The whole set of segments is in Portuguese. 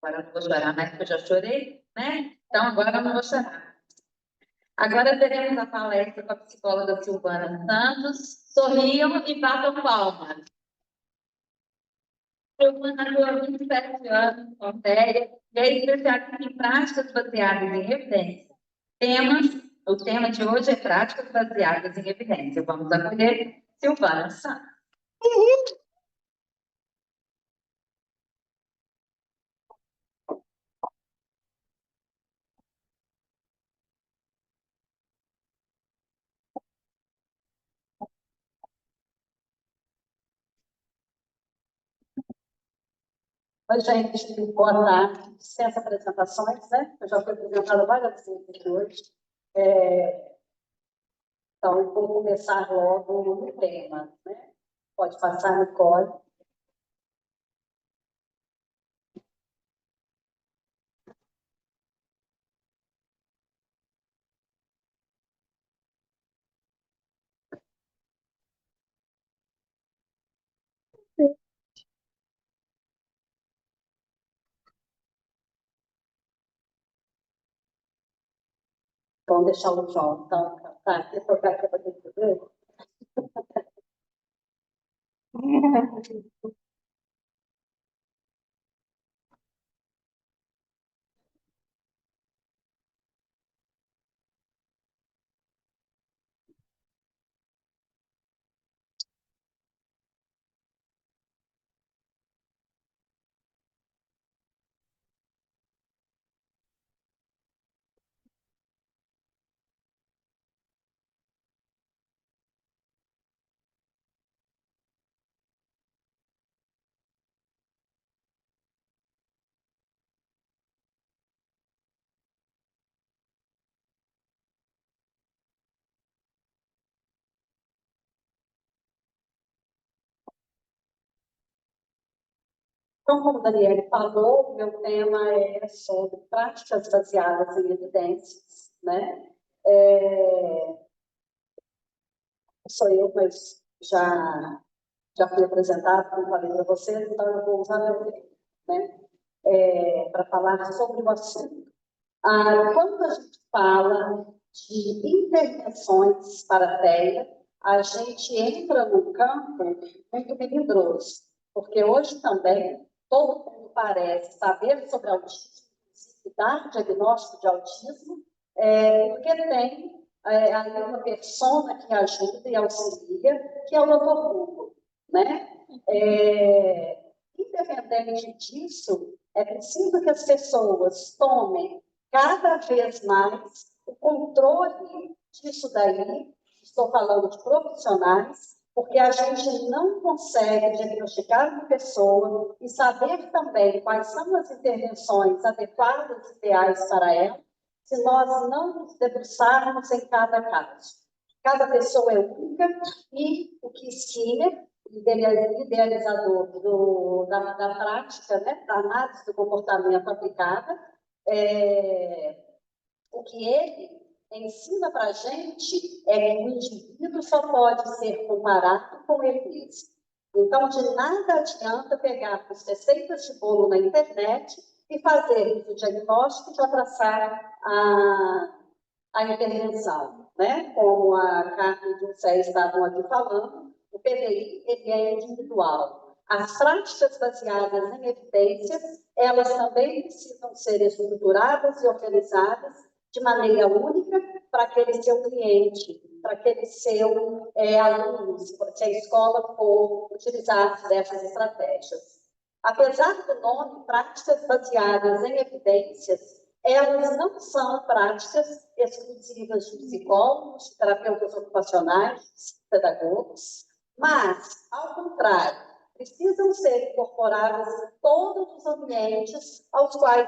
Agora eu não vou chorar mais, porque eu já chorei, né? Então, agora eu não vou chorar. Agora teremos a palestra com a psicóloga Silvana Santos. Sorriam e batam palmas. Silvana atua há 27 anos com séria e é especialista em práticas baseadas em evidência. O tema de hoje é práticas baseadas em evidência. Vamos acolher Silvana Santos. Oi, gente, boa tarde. Sem as apresentações, né? Eu já fui apresentada várias vezes aqui hoje. Então, eu vou começar logo no tema, né? Pode passar, Nicole. Vamos deixar o João, então, tá? Aqui, colocar aqui para ver. Então, como a Daniele falou, o meu tema é sobre práticas baseadas em evidências, né? Sou eu, mas já fui apresentado, como falei para vocês, então eu vou usar meu tempo, né? Para falar sobre o assunto. Quando a gente fala de intervenções para a TEA, a gente entra num campo muito melindroso, porque hoje também todo mundo parece saber sobre autismo, dar diagnóstico de autismo, porque tem ali uma persona que ajuda e auxilia, que é o Dr. Google, né? Independente disso, é preciso que as pessoas tomem cada vez mais o controle disso daí. Estou falando de profissionais, porque a gente não consegue diagnosticar uma pessoa e saber também quais são as intervenções adequadas e ideais para ela, se nós não nos debruçarmos em cada caso. Cada pessoa é única e o que Skinner, idealizador da prática, né, da análise do comportamento aplicada, o que ele ensina para a gente é que o indivíduo só pode ser comparado com ele mesmo. Então, de nada adianta pegar as receitas de bolo na internet e fazer o diagnóstico e já traçar a intervenção, né? Como a Carmen e o Cé estavam aqui falando, o PDI ele é individual. As práticas baseadas em evidências, elas também precisam ser estruturadas e organizadas de maneira única para aquele seu cliente, para aquele seu aluno, se a escola for utilizar dessas estratégias. Apesar do nome, práticas baseadas em evidências, elas não são práticas exclusivas de psicólogos, de terapeutas ocupacionais, de pedagogos, mas, ao contrário, precisam ser incorporadas em todos os ambientes aos quais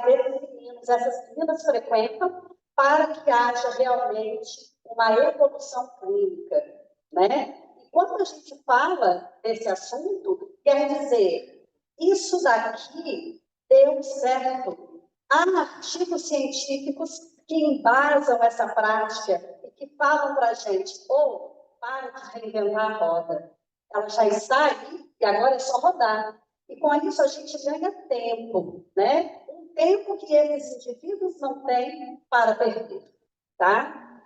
essas meninas frequentam, para que haja realmente uma evolução clínica, né? E quando a gente fala desse assunto, quer dizer, isso daqui deu certo. Há artigos científicos que embasam essa prática e que falam para a gente, para de reinventar a roda. Ela já está aí e agora é só rodar. E com isso a gente ganha tempo, né? Um tempo que esses indivíduos não têm para perder, tá?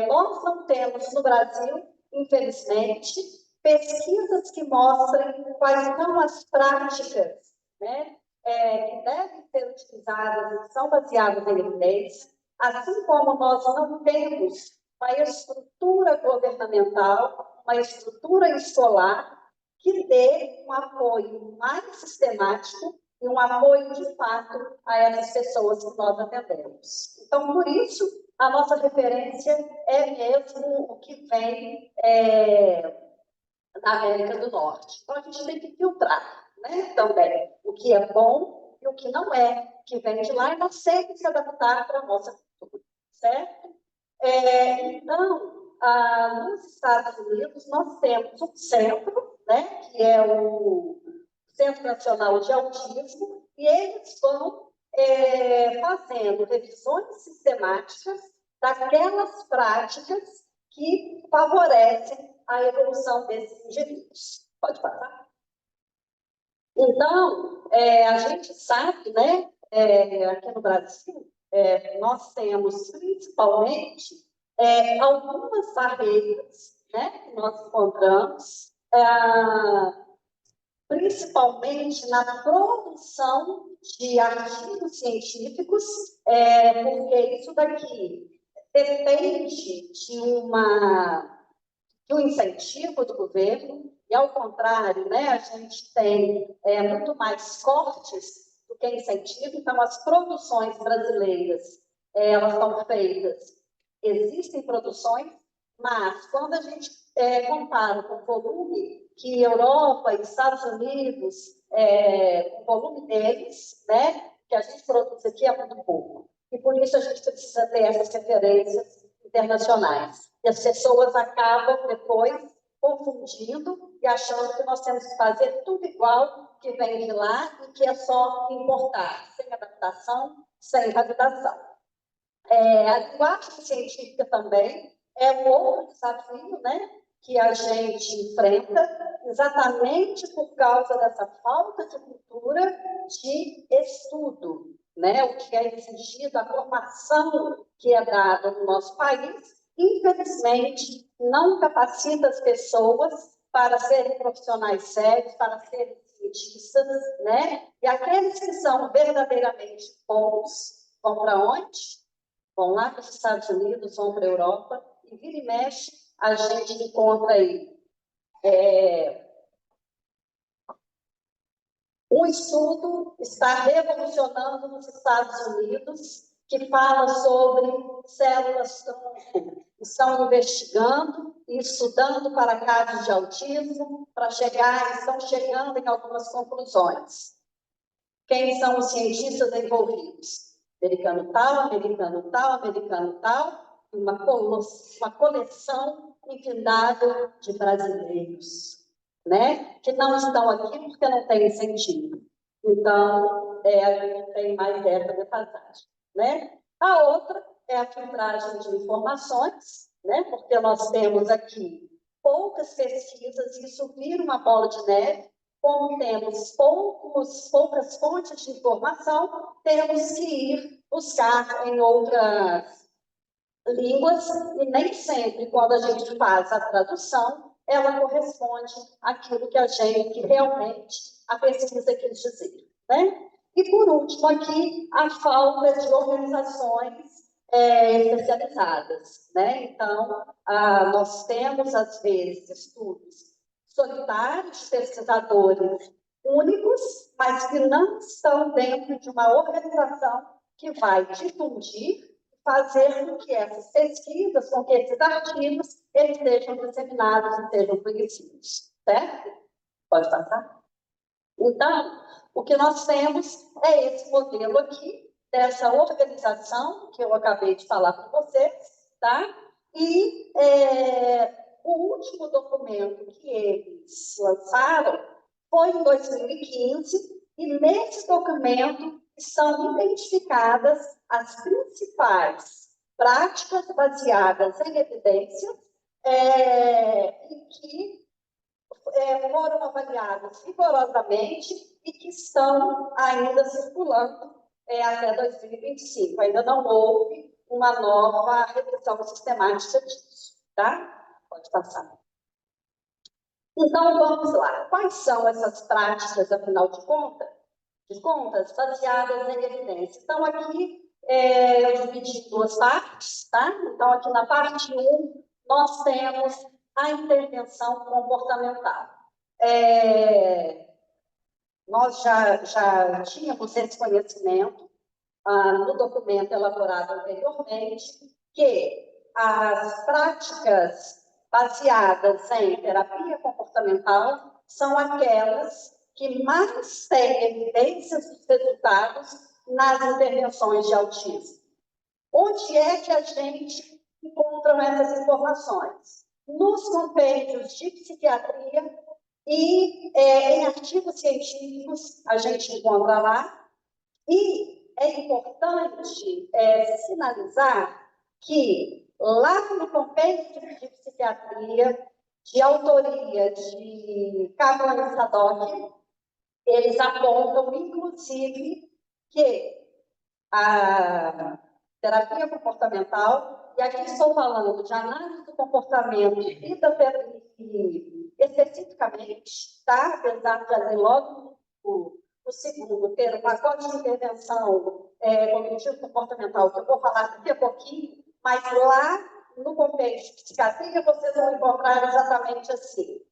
Nós não temos no Brasil, infelizmente, pesquisas que mostrem quais são as práticas, né, que devem ser utilizadas e que são baseadas em evidência, assim como nós não temos uma estrutura governamental, uma estrutura escolar que dê um apoio mais sistemático e um apoio, de fato, a essas pessoas que nós atendemos. Então, por isso, a nossa referência é mesmo o que vem da América do Norte. Então, a gente tem que filtrar, né, também o que é bom e o que não é, que vem de lá, e nós sempre se adaptar para a nossa cultura, certo? Então, nos Estados Unidos, nós temos um centro, né, que é o Centro Nacional de Autismo, e eles vão fazendo revisões sistemáticas daquelas práticas que favorecem a evolução desses indivíduos. Pode passar? Então, a gente sabe, né, aqui no Brasil, nós temos principalmente algumas barreiras, né, que nós encontramos, principalmente na produção de artigos científicos, porque isso daqui depende de um incentivo do governo, e ao contrário, né, a gente tem muito mais cortes do que incentivo, então as produções brasileiras, elas são feitas, existem produções, mas quando a gente compara com o volume que Europa e Estados Unidos, o volume deles, né, que a gente produz aqui é muito pouco. E por isso a gente precisa ter essas referências internacionais. E as pessoas acabam depois confundindo e achando que nós temos que fazer tudo igual que vem de lá e que é só importar, sem adaptação, sem validação. A linguagem científica também é um outro desafio, né, que a gente enfrenta, exatamente por causa dessa falta de cultura de estudo, né, o que é exigido, a formação que é dada no nosso país, infelizmente, não capacita as pessoas para serem profissionais sérios, para serem cientistas, né, e aqueles que são verdadeiramente bons vão para onde? Vão lá para os Estados Unidos, vão para a Europa, e vira e mexe, a gente encontra aí um estudo está revolucionando nos Estados Unidos, que fala sobre células-tronco. Estão investigando e estudando para casos de autismo, estão chegando em algumas conclusões. Quem são os cientistas envolvidos? Americano tal, americano tal, americano tal, uma coleção infindável de brasileiros, né, que não estão aqui porque não tem incentivo. Então, a gente tem mais essa defasagem, né? A outra é a filtragem de informações, né, porque nós temos aqui poucas pesquisas, e isso vira uma bola de neve. Como temos poucas fontes de informação, temos que ir buscar em outras línguas, e nem sempre, quando a gente faz a tradução, ela corresponde àquilo que realmente a pesquisa quis dizer, né? E, por último, aqui, a falta de organizações especializadas, né? Então, nós temos, às vezes, estudos solitários de pesquisadores únicos, mas que não estão dentro de uma organização que vai difundir, fazer com que essas pesquisas, com que esses artigos, eles sejam disseminados e sejam conhecidos, certo? Pode passar? Então, o que nós temos é esse modelo aqui, dessa organização, que eu acabei de falar para vocês, tá? E o último documento que eles lançaram foi em 2015, e nesse documento são identificadas as principais práticas baseadas em evidências e que foram avaliadas rigorosamente e que estão ainda circulando até 2025. Ainda não houve uma nova revisão sistemática disso, tá? Pode passar. Então, vamos lá. Quais são essas práticas, afinal de contas, baseadas em evidência? Então, aqui, eu dividi em duas partes, tá? Então, aqui na parte 1, nós temos a intervenção comportamental. Nós já tínhamos esse conhecimento no documento elaborado anteriormente, que as práticas baseadas em terapia comportamental são aquelas que mais têm evidências dos resultados nas intervenções de autismo. Onde é que a gente encontra essas informações? Nos compêndios de psiquiatria e em artigos científicos a gente encontra lá. E é importante sinalizar que lá no compêndio de psiquiatria, de autoria de Kaplan e Sadock, eles apontam, inclusive, que a terapia comportamental, e aqui estou falando de análise do comportamento e especificamente, tá? Apesar de ali logo o segundo ter um pacote de intervenção cognitivo comportamental, que eu vou falar daqui a pouquinho, mas lá no compêndio de psiquiatria vocês vão encontrar exatamente assim.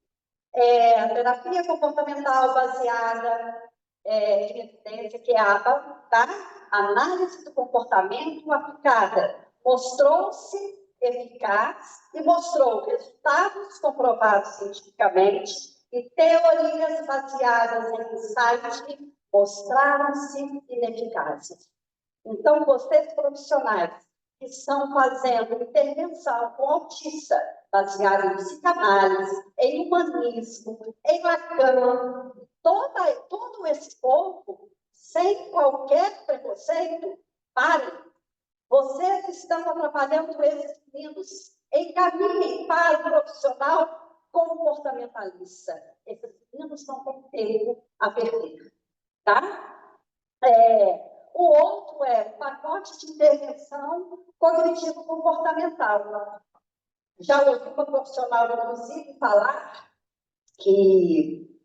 A terapia comportamental baseada em evidência, que é a ABA, tá? Análise do comportamento aplicada, mostrou-se eficaz e mostrou resultados comprovados cientificamente e teorias baseadas em insight mostraram-se ineficazes. Então, vocês profissionais que estão fazendo intervenção com autista, baseada em psicanálise, em humanismo, em Lacan, todo esse povo, sem qualquer preconceito, parem. Vocês estão atrapalhando esses meninos. Encaminhem para o profissional comportamentalista. Esses meninos não têm tempo a perder. Tá? O outro é o pacote de intervenção cognitivo-comportamental. Já ouvi uma profissional, inclusive, falar que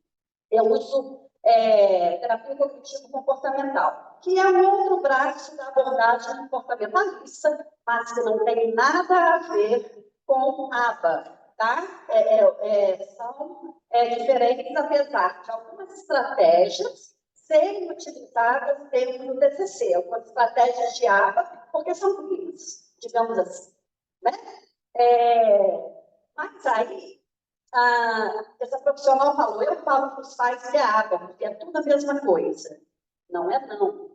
eu uso terapia cognitivo-comportamental, que é um outro braço da abordagem comportamentalista, mas que não tem nada a ver com ABA, tá? São diferentes, apesar de algumas estratégias serem utilizadas dentro do TCC, algumas estratégias de ABA, porque são primas, digamos assim, né? Mas aí, essa profissional falou, eu falo para os pais que é água, porque é tudo a mesma coisa. Não é não.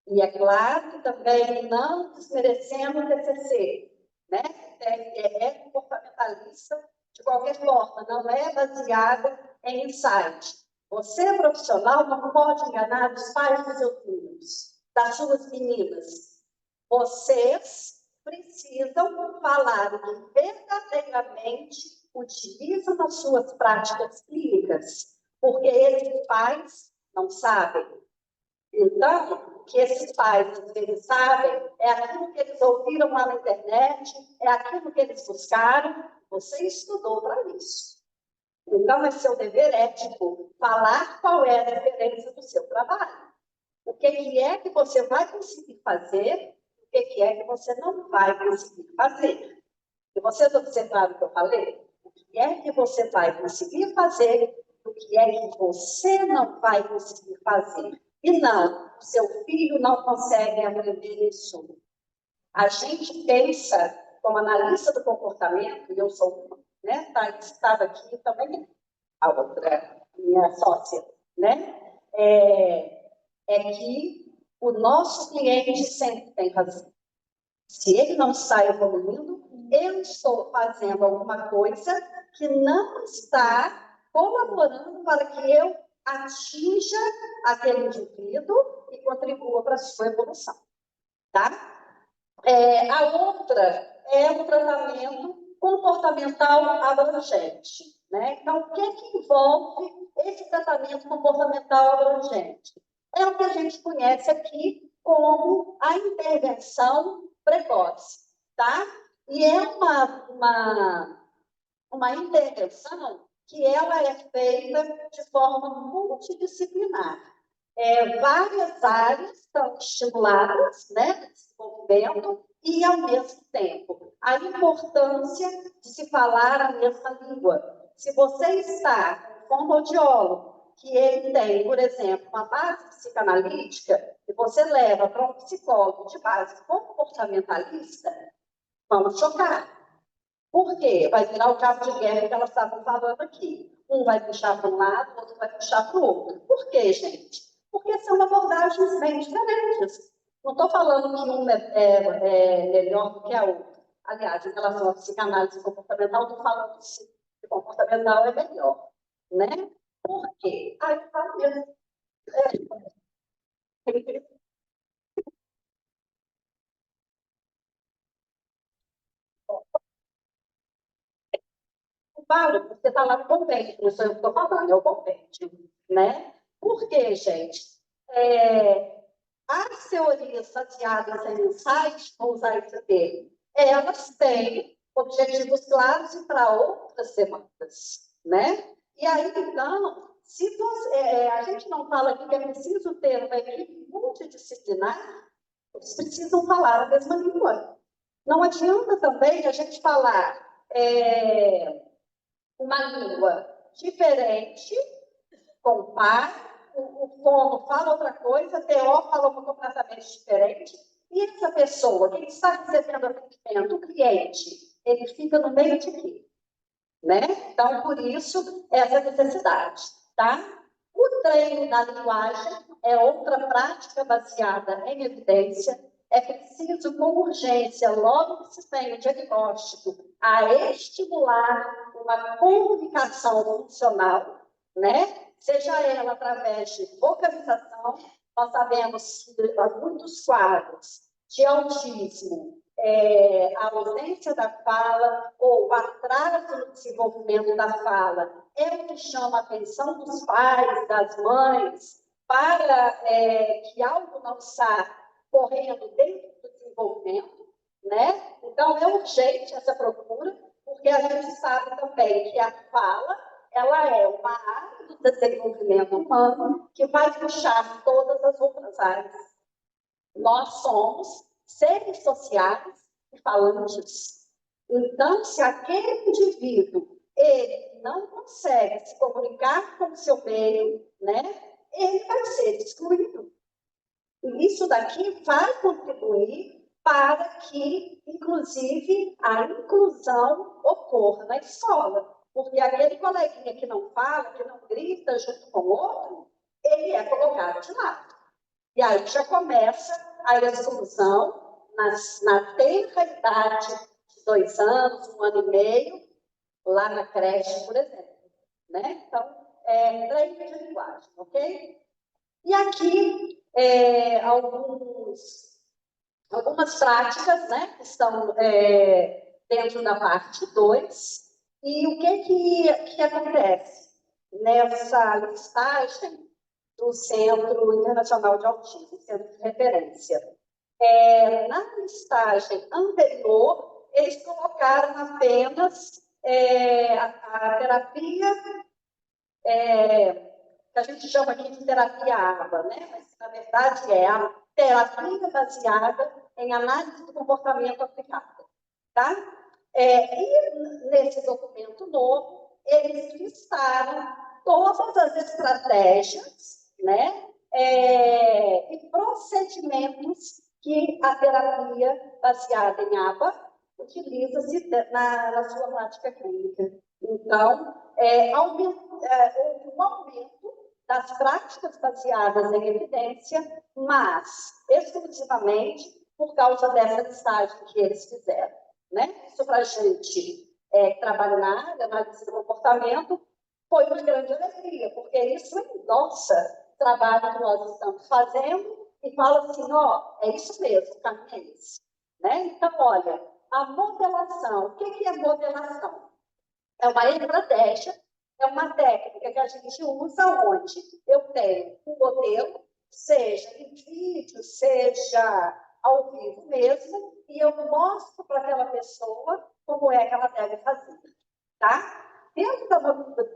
E é claro que também não desmerecendo o TCC, né? É comportamentalista de qualquer forma, não é baseada em insight. Você, profissional, não pode enganar os pais dos seus filhos, das suas meninas. Vocês precisam falar o que verdadeiramente utilizam nas suas práticas clínicas, porque esses pais não sabem. Então, o que esses pais às vezes sabem é aquilo que eles ouviram lá na internet, é aquilo que eles buscaram. Você estudou para isso. Então, é seu dever ético falar qual é a diferença do seu trabalho. O que é que você vai conseguir fazer, o que é que você não vai conseguir fazer. E vocês observaram o que eu falei? O que é que você vai conseguir fazer, o que é que você não vai conseguir fazer. E não, o seu filho não consegue aprender isso. A gente pensa, como analista do comportamento, e eu sou uma, né? Estava aqui também, a outra, minha sócia, né? Que o nosso cliente sempre tem razão. Se ele não está evoluindo, eu estou fazendo alguma coisa que não está colaborando para que eu atinja aquele indivíduo e contribua para a sua evolução. Tá? A outra é o tratamento comportamental abrangente. Né? Então, o que envolve esse tratamento comportamental abrangente? é o que a gente conhece aqui como a intervenção precoce, tá? E é uma intervenção que ela é feita de forma multidisciplinar. Várias áreas estão estimuladas, né, desenvolvimento, e, ao mesmo tempo, a importância de se falar a mesma língua. Se você está com um fonoaudiólogo, que ele tem, por exemplo, uma base psicanalítica, e você leva para um psicólogo de base comportamentalista, vamos chocar. Por quê? Vai virar o cabo de guerra que elas estavam falando aqui. Um vai puxar para um lado, o outro vai puxar para o outro. Por quê, gente? Porque são abordagens bem diferentes. Não estou falando que uma é melhor do que a outra. Aliás, em relação à psicanálise comportamental, estou falando que comportamental é melhor. Né? Por quê? Aí eu falo mesmo. Paulo, você está lá no convênio, não sou eu que estou falando, é o convênio. Né? Por quê, gente? As teorias baseadas em insight, vou usar esse termo, elas têm objetivos claros e para outras demandas, né? E aí, então, se você, a gente não fala aqui que é preciso ter uma equipe multidisciplinar, eles precisam falar a mesma língua. Não adianta também a gente falar uma língua diferente com o pai, o fono fala outra coisa, a TO fala completamente diferente, e essa pessoa, quem está recebendo atendimento, o cliente, ele fica no meio de quê? Né? Então, por isso, essa necessidade, tá? O treino da linguagem é outra prática baseada em evidência. É preciso, com urgência, logo que se tem o diagnóstico, a estimular uma comunicação funcional, né? Seja ela através de vocalização. Nós sabemos que há muitos quadros de autismo, a ausência da fala ou o atraso no desenvolvimento da fala é o que chama a atenção dos pais, das mães, para que algo não está correndo dentro do desenvolvimento, né? Então, é urgente essa procura, porque a gente sabe também que a fala ela é uma área do desenvolvimento humano que vai puxar todas as outras áreas. Nós somos seres sociais e falantes. Então, se aquele indivíduo ele não consegue se comunicar com o seu meio, né, ele vai ser excluído. E isso daqui vai contribuir para que, inclusive, a inclusão ocorra na escola. Porque aquele coleguinha que não fala, que não grita junto com o outro, ele é colocado de lado. E aí já começa a exclusão na tenra idade de 2 anos, 1 ano e meio, lá na creche, por exemplo. Né? Então, treino de linguagem, ok? E aqui, algumas práticas, né, que estão dentro da parte 2. E o que acontece nessa listagem do Centro Internacional de Autismo, Centro de Referência? Na listagem anterior, eles colocaram apenas a terapia, que a gente chama aqui de terapia ABA, né? Mas, na verdade, é a terapia baseada em análise do comportamento aplicado. Tá? E nesse documento novo, eles listaram todas as estratégias, né, e procedimentos que a terapia baseada em ABA utiliza-se na sua prática clínica. Então, houve um aumento das práticas baseadas em evidência, mas exclusivamente por causa dessa listagem que eles fizeram. Né? Isso para a gente trabalha na área, análise do comportamento, foi uma grande alegria, porque isso endossa o trabalho que nós estamos fazendo e fala assim, é isso mesmo, o caminho é esse. Né? Então, olha, a modelação, o que é modelação? É uma estratégia, é uma técnica que a gente usa onde eu tenho um modelo seja em vídeo, seja ao vivo mesmo, e eu mostro para aquela pessoa como é que ela deve fazer, tá? Dentro da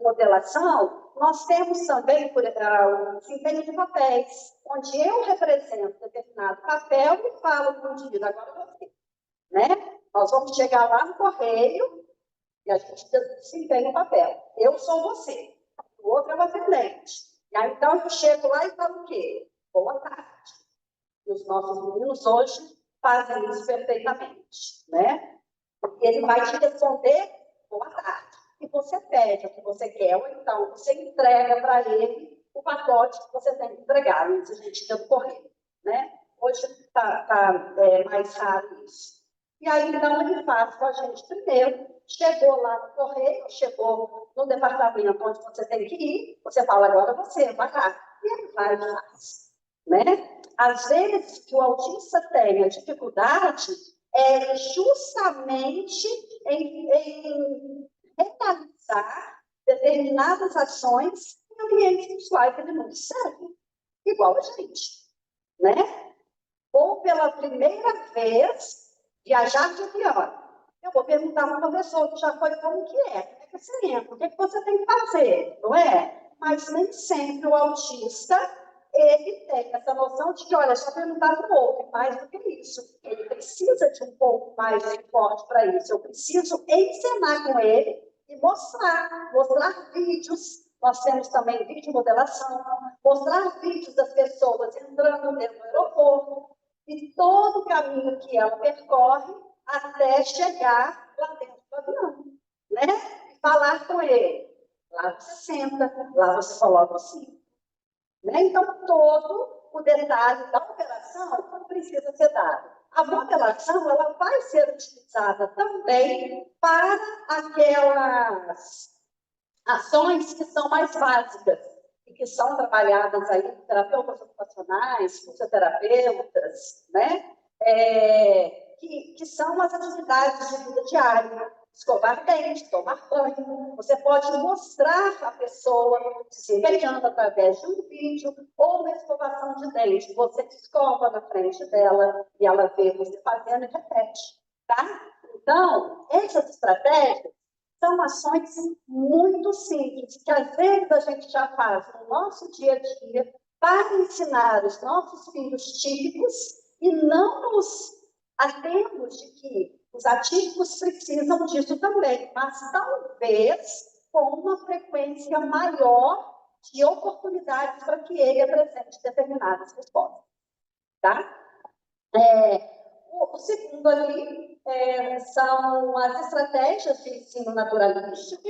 modelação, nós temos também o desempenho de papéis, onde eu represento determinado papel e falo para o indivíduo, agora você, né? Nós vamos chegar lá no correio e a gente desempenha o papel. Eu sou você, o outro é o atendente. E aí, então, eu chego lá e falo o quê? Boa tarde. E os nossos meninos hoje fazem isso perfeitamente, né? Ele vai te responder boa tarde. E você pede o que você quer, ou então você entrega para ele o pacote que você tem que entregar, antes a gente tem o correio, né? Hoje está mais raro isso. E aí, então, ele faz com a gente primeiro, chegou lá no correio, chegou no departamento onde você tem que ir, você fala, agora você, vai lá. E ele vai e faz, né? Às vezes, que o autista tenha dificuldade é justamente em realizar determinadas ações em ambientes pessoais que ele não serve, igual a gente, né? Ou pela primeira vez, viajar de avião. Eu vou perguntar para uma pessoa que já foi como que é, como é que você entra, o que, é que você tem que fazer, não é? Mas nem sempre o autista, ele tem essa noção de que, olha, só perguntar para o outro, mais do que isso. Ele precisa de um pouco mais de suporte para isso. Eu preciso ensinar com ele e mostrar vídeos. Nós temos também vídeo modelação, mostrar vídeos das pessoas entrando dentro do aeroporto, e todo o caminho que ela percorre até chegar lá dentro do avião, né? E falar com ele. Lá você senta, lá você coloca o cinto. Né? Então, todo o detalhe da operação precisa ser dado. A modelação ela vai ser utilizada também para aquelas ações que são mais básicas e que são trabalhadas aí por terapeutas ocupacionais, fisioterapeutas, né? Que são as atividades de vida diária, escovar dente, tomar banho. Você pode mostrar a pessoa desempenhando através de um vídeo ou uma escovação de dente. Você escova na frente dela e ela vê você fazendo e repete, tá? Então, essas estratégias são ações muito simples, que às vezes a gente já faz no nosso dia a dia para ensinar os nossos filhos típicos e não nos atemos de que os atípicos precisam disso também, mas talvez com uma frequência maior de oportunidades para que ele apresente determinadas respostas. Tá? O segundo ali são as estratégias de ensino naturalístico,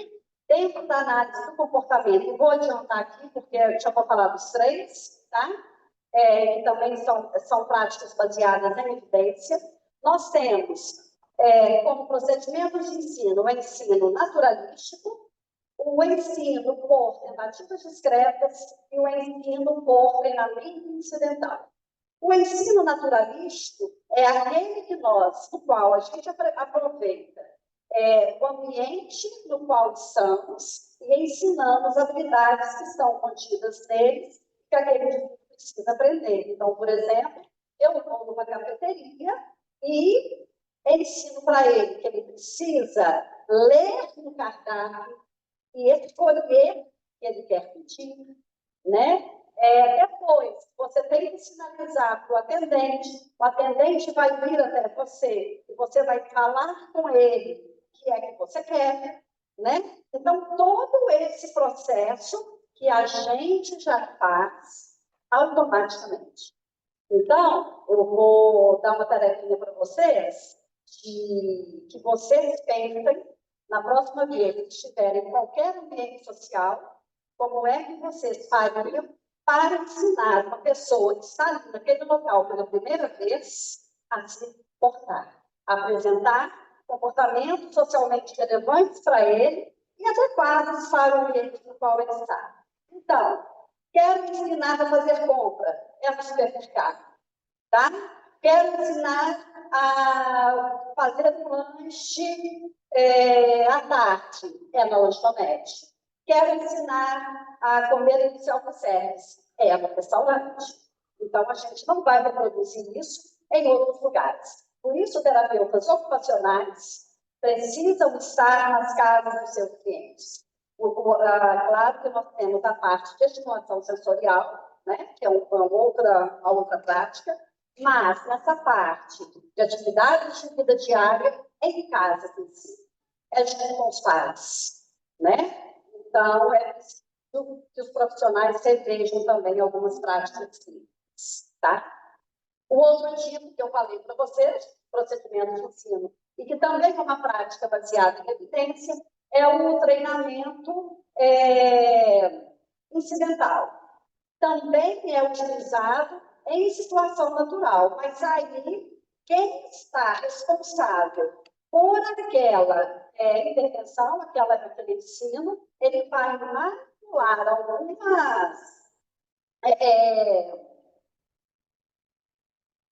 dentro da análise do comportamento. Vou adiantar aqui, porque eu já vou falar dos três, tá? Que também são práticas baseadas em evidência. Nós temos, como procedimentos de ensino, o ensino naturalístico, o ensino por tentativas discretas e o ensino por treinamento incidental. O ensino naturalístico é aquele no qual a gente aproveita o ambiente no qual estamos e ensinamos habilidades que estão contidas neles que aquele indivíduo precisa aprender. Então, por exemplo, eu vou numa cafeteria e ensino para ele que ele precisa ler no cardápio e escolher o que ele quer pedir, né? Depois, você tem que sinalizar para o atendente vai vir até você, e você vai falar com ele o que é que você quer, né? Então, todo esse processo que a gente já faz automaticamente. Então, eu vou dar uma tarefinha para vocês, que vocês pensem, na próxima vez que estiverem em qualquer ambiente social, como é que vocês fariam para ensinar uma pessoa que está ali naquele local pela primeira vez a se comportar, a apresentar comportamentos socialmente relevantes para ele e adequados para o ambiente no qual ele está. Então, quero ensinar a fazer compra, é no supermercado, tá? Quero ensinar a fazer um lanche à tarde, é na lanchonete. Quero ensinar a comer no self-service, é no restaurante. Então, a gente não vai reproduzir isso em outros lugares. Por isso, terapeutas ocupacionais precisam estar nas casas dos seus clientes. Claro que nós temos a parte de estimulação sensorial, né, que é a outra prática, mas nessa parte de atividades de vida diária, em casa, é junto com os pais, né? Então, é preciso que os profissionais revejam também algumas práticas clínicas, tá? O outro tipo que eu falei para vocês, procedimento de ensino, e que também é uma prática baseada em evidência, é o treinamento incidental. Também é utilizado em situação natural, mas aí quem está responsável por aquela intervenção, aquele ensino, ele vai manipular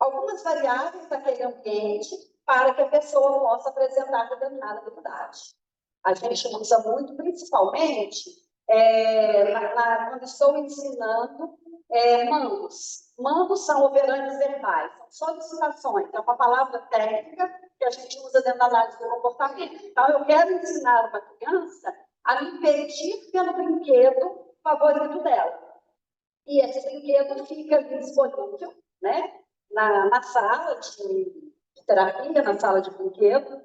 algumas variáveis daquele ambiente para que a pessoa possa apresentar determinada habilidade. A gente usa muito, principalmente, quando estou ensinando mandos. Mandos são operantes verbais, são solicitações, é uma palavra técnica que a gente usa dentro da análise do comportamento. Então, eu quero ensinar uma criança a me pedir pelo brinquedo favorito dela. E esse brinquedo fica disponível, né, na sala de terapia, na sala de brinquedo.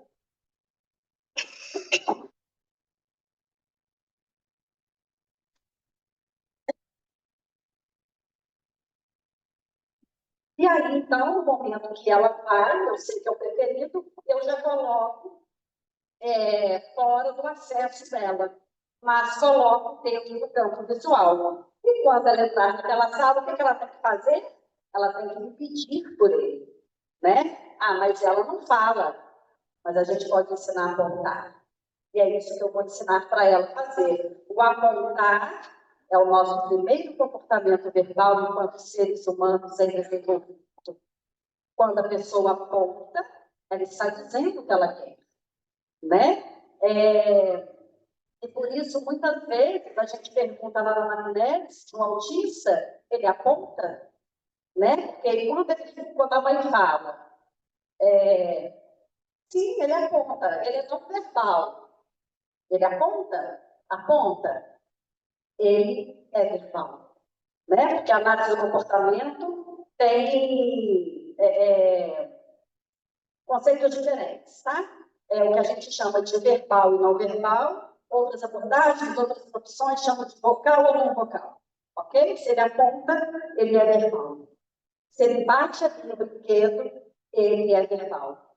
E aí, então, no momento que ela vai, eu sei que é o preferido, eu já coloco fora do acesso dela, mas coloco dentro do campo visual. E quando ela entrar naquela sala, o que ela tem que fazer? Ela tem que me pedir por ele, né? Ah, mas ela não fala, mas a gente pode ensinar a apontar. E é isso que eu vou ensinar para ela fazer. O apontar é o nosso primeiro comportamento verbal enquanto seres humanos em desenvolvimento. Quando a pessoa aponta, ela está dizendo o que ela quer, né? E por isso, muitas vezes, a gente pergunta lá na anamnese, um autista, ele aponta, né? Porque quando a mãe fala, sim, ele aponta, ele é não verbal. Ele aponta, ele é verbal, né? Porque a análise do comportamento tem conceitos diferentes, tá? É o que a gente chama de verbal e não verbal, outras abordagens, outras profissões chamam de vocal ou não vocal, ok? Se ele aponta, ele é verbal. Se ele bate aqui no brinquedo, ele é verbal.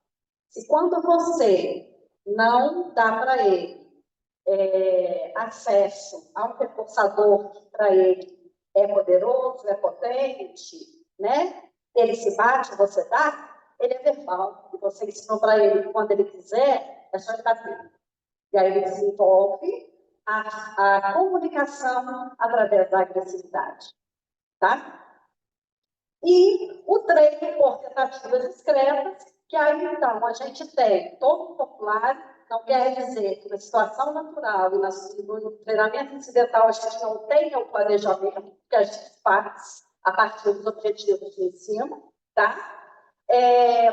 Se quando você não dá para ele acesso a um reforçador que para ele é poderoso, é potente, né? Ele se bate, você dá, ele é verbal. E você ensinou para ele quando ele quiser, é só ele bater. E aí ele desenvolve a comunicação através da agressividade, tá? E o treino por tentativas discretas, que aí, então, a gente tem todo o popular, não quer dizer que na situação natural e no treinamento incidental a gente não tenha o planejamento que a gente faz a partir dos objetivos de ensino, tá?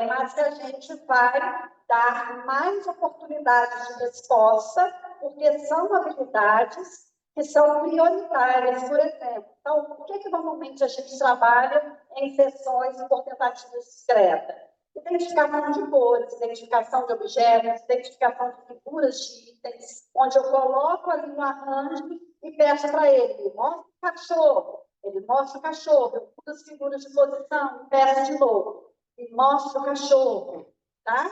Mas que a gente vai dar mais oportunidades de resposta, porque são habilidades que são prioritárias, por exemplo. Então, por que normalmente a gente trabalha em sessões por tentativas discretas? Identificação de cores, identificação de objetos, identificação de figuras de itens, onde eu coloco ali um arranjo e peço para ele, mostra o cachorro. Ele mostra o cachorro, eu mudo as figuras de posição, peço de novo, e mostra o cachorro, tá?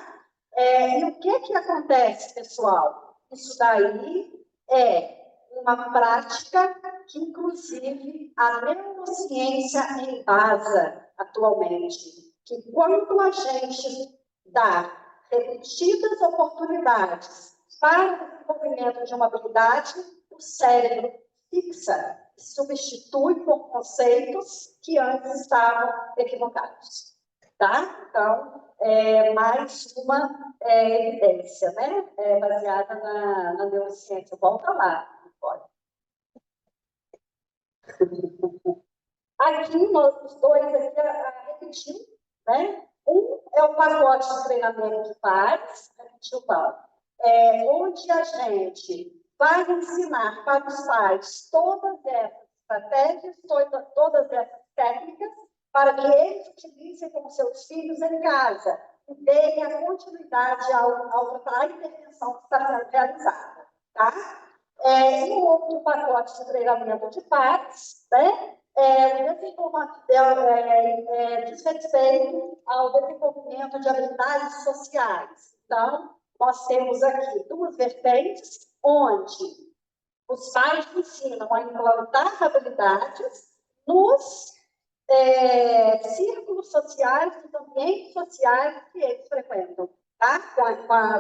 E o que acontece, pessoal? Isso daí é uma prática que, inclusive, a neurociência embasa atualmente, que quando a gente dá repetidas oportunidades para o desenvolvimento de uma habilidade, o cérebro fixa, substitui por conceitos que antes estavam equivocados. Tá? Então, mais uma evidência, né? Baseada na neurociência. Volta lá, pode. Aqui, nós, os dois aqui, repetiu, né? Um é o pacote de treinamento de pares, repetiu, Paulo, onde a gente vai ensinar para os pais todas essas estratégias, todas essas técnicas, para que eles utilizem com seus filhos em casa e deem a continuidade à intervenção que está sendo realizada. Tá? E o outro pacote de treinamento de pares, né? Diz respeito ao desenvolvimento de habilidades sociais. Então, nós temos aqui duas vertentes, onde os pais ensinam a implantar habilidades nos círculos sociais, nos ambientes sociais que eles frequentam, tá?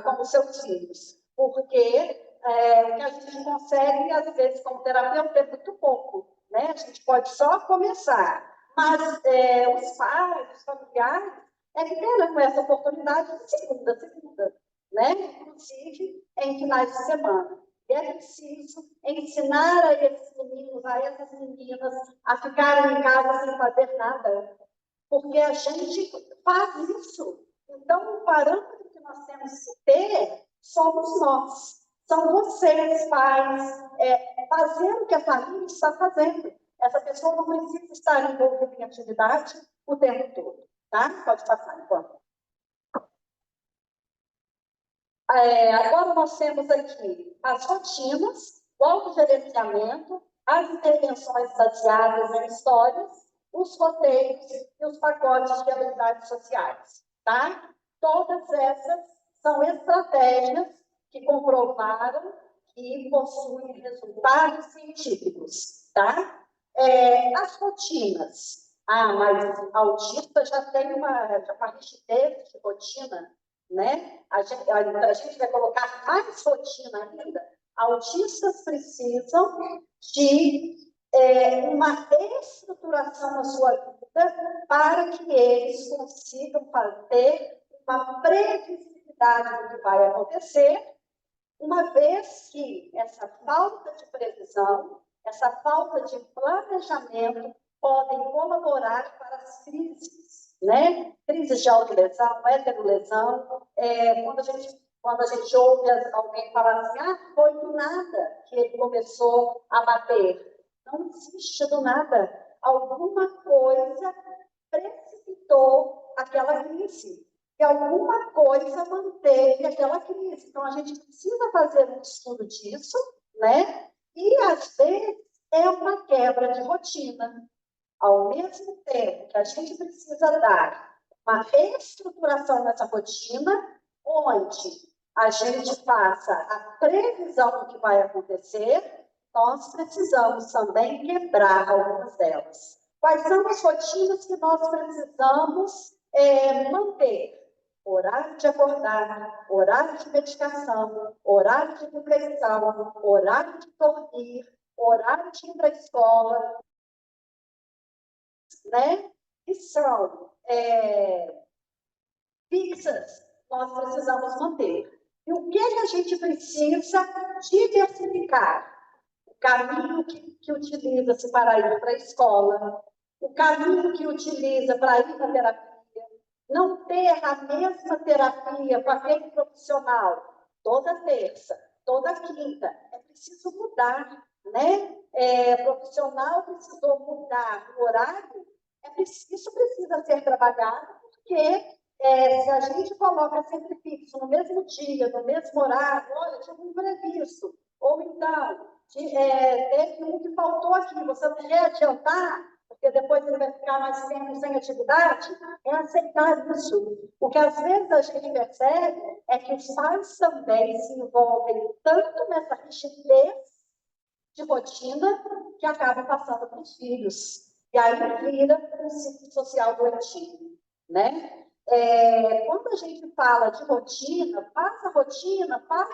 Com os seus filhos. Porque o que a gente consegue, às vezes, como terapeuta, é muito pouco, né? A gente pode só começar, mas os pais, os familiares, que terão essa oportunidade de segunda a segunda, né? Inclusive em finais de semana. E é preciso ensinar a esses meninos, a essas meninas, a ficarem em casa sem fazer nada, porque a gente faz isso. Então, o parâmetro que nós temos que ter somos nós. São vocês, pais, fazendo o que a família está fazendo. Essa pessoa não precisa estar envolvida em atividade o tempo todo. Tá? Pode passar, enquanto. Agora nós temos aqui as rotinas, o autogerenciamento, as intervenções baseadas em histórias, os roteiros e os pacotes de habilidades sociais. Tá? Todas essas são estratégias que comprovaram que possuem resultados científicos. Tá? As rotinas. Mas a autista já tem uma rigidez de rotina, né? A gente vai colocar mais rotina ainda. Autistas precisam de uma estruturação na sua vida para que eles consigam ter uma previsibilidade do que vai acontecer, uma vez que essa falta de previsão, essa falta de planejamento podem colaborar para as crises, né? Crises de autolesão, heterolesão, quando a gente ouve alguém falar assim, foi do nada que ele começou a bater. Não existe do nada. Alguma coisa precipitou aquela crise. E alguma coisa manteve aquela crise. Então, a gente precisa fazer um estudo disso, né? E, às vezes, é uma quebra de rotina. Ao mesmo tempo que a gente precisa dar uma reestruturação nessa rotina, onde a gente faça a previsão do que vai acontecer, nós precisamos também quebrar algumas delas. Quais são as rotinas que nós precisamos manter? Horário de acordar, horário de medicação, horário de refeição, horário de dormir, horário de ir para a escola, né? Que são fixas, nós precisamos manter. E o que a gente precisa diversificar? O caminho que utiliza-se para ir para a escola, o caminho que utiliza para ir para a terapia, não ter a mesma terapia com aquele profissional toda terça, toda quinta. É preciso mudar, né? O profissional precisou mudar o horário, isso precisa ser trabalhado, porque se a gente coloca sempre fixo, no mesmo dia, no mesmo horário, olha, tive um imprevisto, ou então, teve um que faltou aqui, você não quer adiantar, porque depois ele vai ficar mais tempo sem atividade, é aceitar isso. O que às vezes a gente percebe é que os pais também se envolvem tanto nessa rigidez de rotina que acabam passando para os filhos. E aí vira um ciclo social doentio, né? Quando a gente fala de rotina, passa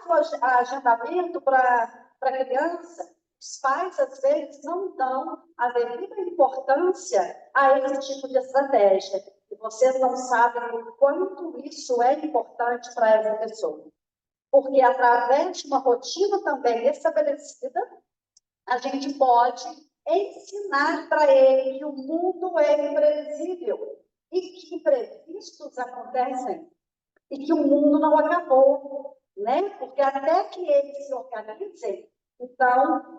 o agendamento para a criança, os pais, às vezes, não dão a devida importância a esse tipo de estratégia. E vocês não sabem o quanto isso é importante para essa pessoa. Porque, através de uma rotina também estabelecida, a gente pode ensinar para ele que o mundo é imprevisível e que imprevistos acontecem e que o mundo não acabou, né? Porque até que eles se organizem, então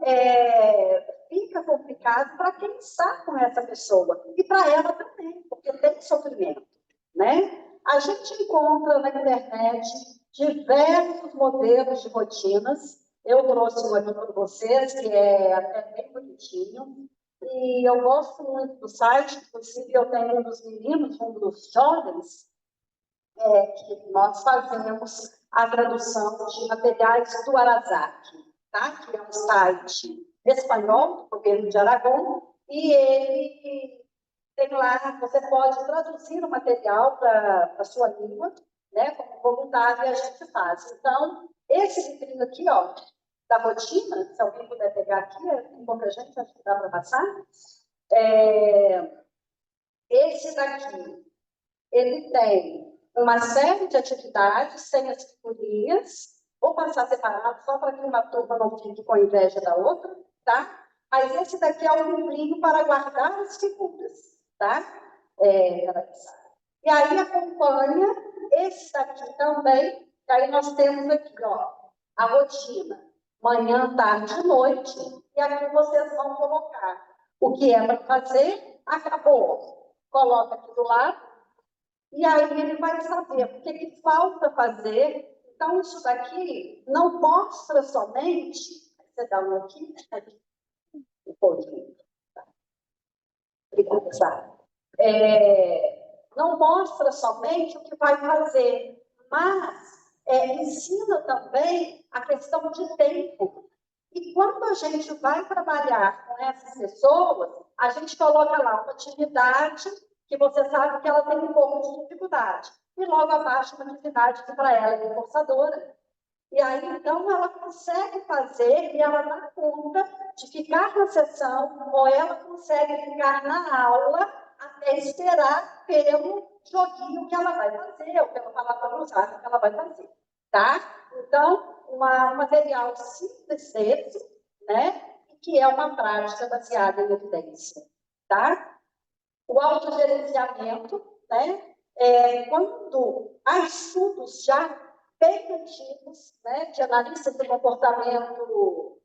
fica complicado para quem está com essa pessoa e para ela também, porque tem sofrimento, né? A gente encontra na internet diversos modelos de rotinas. Eu trouxe um aqui para vocês, que é até bem bonitinho, e eu gosto muito do site, inclusive eu tenho um dos meninos, um dos jovens, que nós fazemos a tradução de materiais do Arazaki, tá? Que é um site espanhol, do governo de Aragão, e ele tem lá, você pode traduzir o material para a sua língua, né? Como voluntário, e a gente faz. Então, esse livrinho aqui, ó, da rotina, se alguém puder pegar aqui, tem pouca gente, acho que dá para passar. Esse daqui, ele tem uma série de atividades sem as figurinhas. Vou passar separado só para que uma turma não fique com inveja da outra, tá? Mas esse daqui é um livrinho para guardar as figuras, tá? E aí acompanha esse daqui também. E aí nós temos aqui, ó, a rotina. Manhã, tarde e noite. E aqui vocês vão colocar o que é para fazer, acabou. Coloca aqui do lado. E aí ele vai saber o que falta fazer. Então, isso daqui não mostra somente... Você dá um aqui? Um pouquinho. Obrigada. Não mostra somente o que vai fazer, mas ensina também a questão de tempo. E quando a gente vai trabalhar com essas pessoas, a gente coloca lá uma atividade que você sabe que ela tem um pouco de dificuldade. E logo abaixo uma atividade que para ela é reforçadora. E aí, então, ela consegue fazer e ela dá conta de ficar na sessão, ou ela consegue ficar na aula até esperar pelo joguinho que ela vai fazer, ou pela palavra cruzada que ela vai fazer, tá? Então, um material simples esse, né? Que é uma prática baseada em evidência, tá? O autogerenciamento, né? Quando há estudos já bem antigos, né, de analistas do comportamento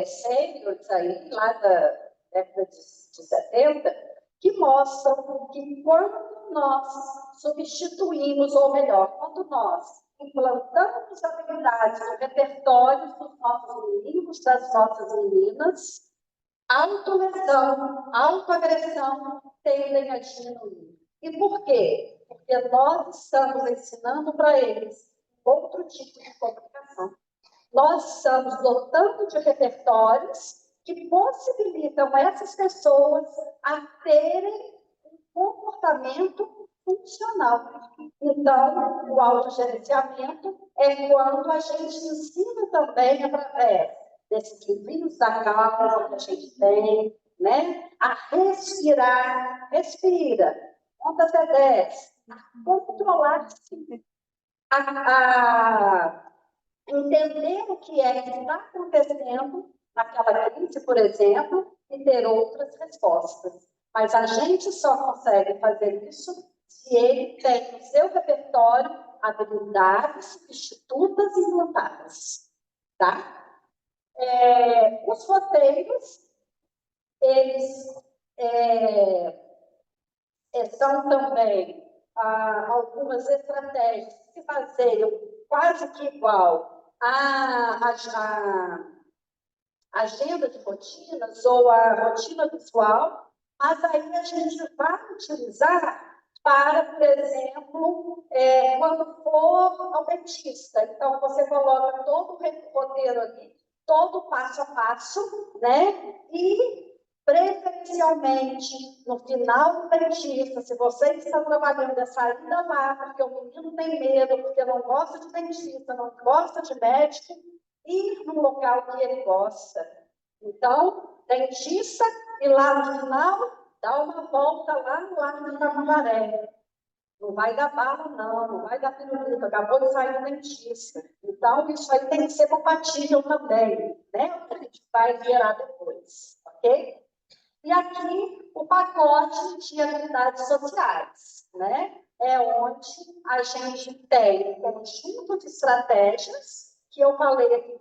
sêniores aí, lá da década de 70, que mostram que quando nós substituímos, ou melhor, quando nós implantamos habilidades no repertório dos nossos meninos, das nossas meninas, autolesão, autoagressão tendem a diminuir. E por quê? Porque nós estamos ensinando para eles outro tipo de comunicação. Nós estamos dotando de repertórios que possibilitam essas pessoas a terem um comportamento funcional. Então, o autogerenciamento é quando a gente ensina também, através desses livrinhos da calma que a gente tem, né, a respirar, respira, conta até 10, a controlar-se, a entender o que é que está acontecendo naquela crise, por exemplo, e ter outras respostas. Mas a gente só consegue fazer isso se ele tem no seu repertório habilidades substitutas implantadas, tá? Os roteiros, eles são também algumas estratégias que se baseiam quase que igual à agenda de rotinas ou a rotina visual, mas aí a gente vai utilizar para, por exemplo, quando for ao dentista. Então, você coloca todo o roteiro ali, todo o passo a passo, né? E, preferencialmente, no final do dentista, se você está trabalhando essa ida lá, porque o menino tem medo, porque não gosta de dentista, não gosta de médico, ir no local que ele gosta. Então, dentista, e lá no final, dá uma volta lá no Largo de Tamandaré. Não vai dar bala, não vai dar pirulito, acabou de sair do dentista. Então, isso aí tem que ser compatível também, né? O que a gente vai gerar depois. ok? E aqui o pacote de habilidades sociais, né? É onde a gente tem um conjunto de estratégias que eu falei aqui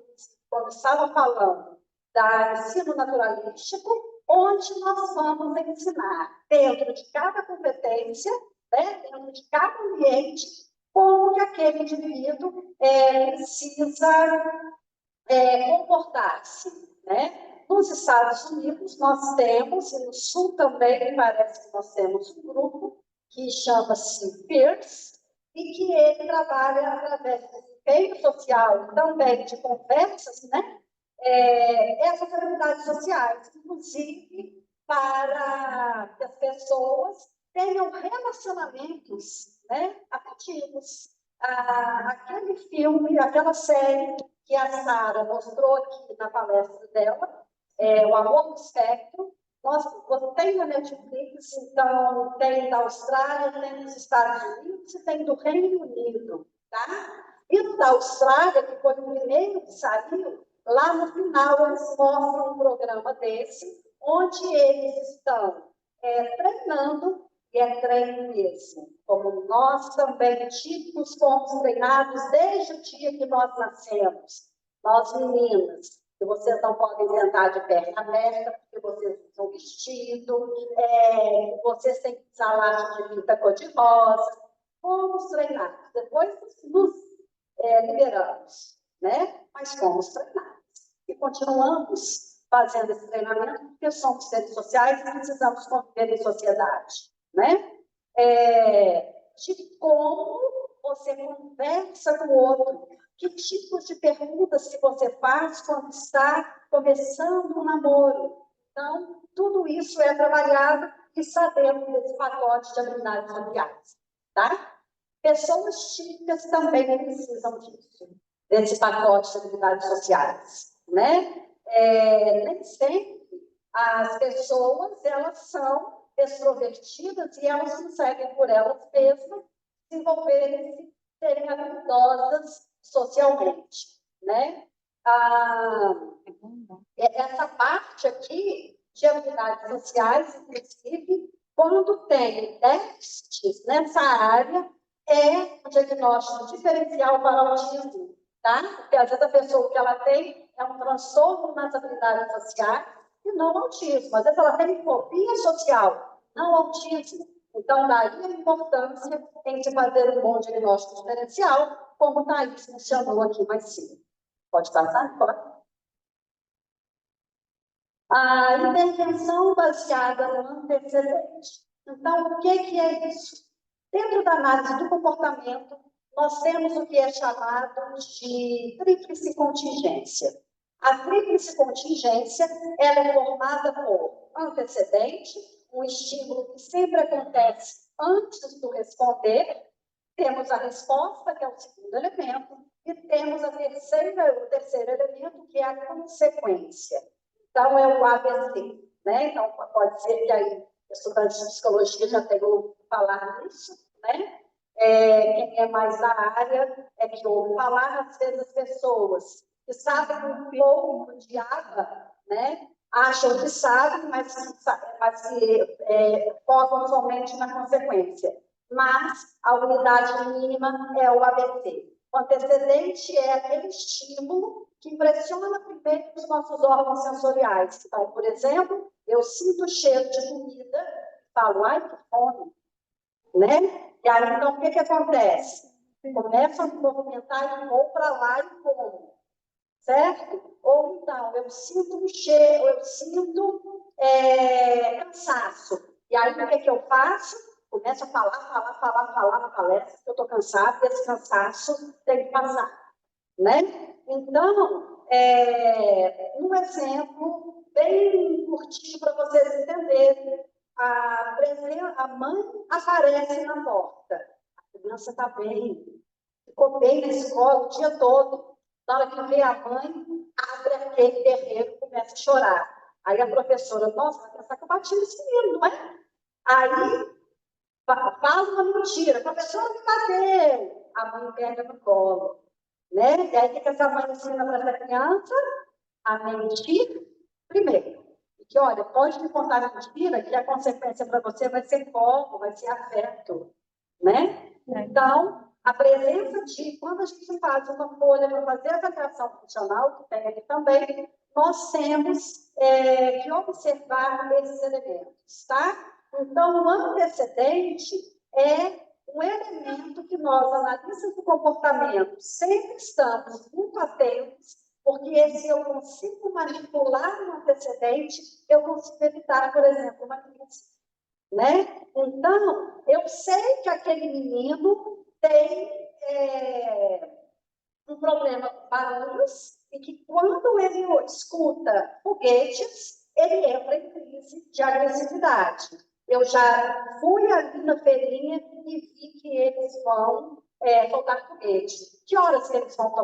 quando estava falando da ensino naturalístico, onde nós vamos ensinar dentro de cada competência, né? Dentro de cada ambiente, como que aquele indivíduo precisa comportar-se, né? Nos Estados Unidos, nós temos, e no Sul também, parece que nós temos um grupo que chama-se PEERS, e que ele trabalha através do desempenho social, também de conversas, né? Essas habilidades sociais, inclusive para que as pessoas tenham relacionamentos, né, afetivos. Aquele filme, aquela série que a Sara mostrou aqui na palestra dela, O Amor no Espectro, tem na Netflix, então tem da Austrália, tem dos Estados Unidos e tem do Reino Unido, tá? E no da Austrália, que foi o primeiro que saiu, lá no final eles mostram um programa desse, onde eles estão treinando, e é treino mesmo, como nós também, típicos, fomos treinados desde o dia que nós nascemos. Nós, meninas, que vocês não podem sentar de perna aberta, porque vocês usam vestido, vocês têm que usar laço de fita cor-de-rosa. Fomos treinados. Depois nos liberamos, né? Mas fomos treinados. E continuamos fazendo esse treinamento, porque somos seres sociais e precisamos conviver em sociedade, né? De como você conversa com o outro, que tipos de perguntas que você faz quando está começando um namoro. Então, tudo isso é trabalhado e está dentro desse pacote de habilidades sociais, tá? Pessoas típicas também precisam disso, desse pacote de habilidades sociais, né? Nem sempre as pessoas, elas são extrovertidas e elas conseguem por elas mesmas desenvolverem-se, serem habilidosas socialmente, né? Essa parte aqui de habilidades sociais, inclusive, quando tem déficits nessa área, é o diagnóstico diferencial para o autismo, tá? Porque às vezes a pessoa o que ela tem é um transtorno nas habilidades sociais e não autismo. Às vezes ela tem fobia social, não autismo. Então, daí a importância em se fazer um bom diagnóstico diferencial, como o Thaís mencionou aqui mais cedo. Pode passar? Pode. A intervenção baseada no antecedente. Então, o que é isso? Dentro da análise do comportamento, nós temos o que é chamado de tríplice contingência. A tríplice contingência ela é formada por antecedente, um estímulo que sempre acontece antes do responder, temos a resposta, que é o segundo elemento, e temos o terceiro elemento, que é a consequência. Então, é o ABC, né? Então, pode ser que aí estudantes de psicologia já tenham ouvido falar nisso, né? Quem é mais da área é que ouve falar, às vezes as pessoas que sabem um pouco de água, né? Acham que sabem, mas focam somente na consequência. Mas a unidade mínima é o ABC. O antecedente é aquele estímulo que impressiona primeiro os nossos órgãos sensoriais. Então, por exemplo, eu sinto o cheiro de comida, falo, ai, que fome, né? E aí, então, o que acontece? Começo a me movimentar e vou para lá e como, certo? Ou então, eu sinto um cheiro, eu sinto cansaço. E aí, o que eu faço? Começo a falar na palestra, que eu estou cansada, e esse cansaço tem que passar, né? Então, um exemplo bem curtinho para vocês entenderem, a mãe aparece na porta, a criança está bem, ficou bem na escola o dia todo, na hora que vê a mãe, abre aquele terreiro e começa a chorar. Aí a professora, nossa, vai pensar que eu bati nesse menino, não é? Aí faz uma mentira, a professora me bateu, a mãe pega no colo, né? E aí o que essa mãe ensina para essa criança? A mentir primeiro. que, olha, pode me contar mentira, que a consequência para você vai ser colo, vai ser afeto, né? Então, a presença de, quando a gente faz uma folha para fazer a avaliação funcional, que tem aqui também, nós temos que observar esses elementos, tá? Então, o antecedente é um elemento que nós, analistas do comportamento, sempre estamos muito atentos, porque se eu consigo manipular um antecedente, eu consigo evitar, por exemplo, uma crise, né? Então, eu sei que aquele menino tem um problema com barulhos e que quando ele escuta foguetes, ele entra em crise de agressividade. Eu já fui ali na feirinha e vi que eles vão soltar foguete. Que horas que eles vão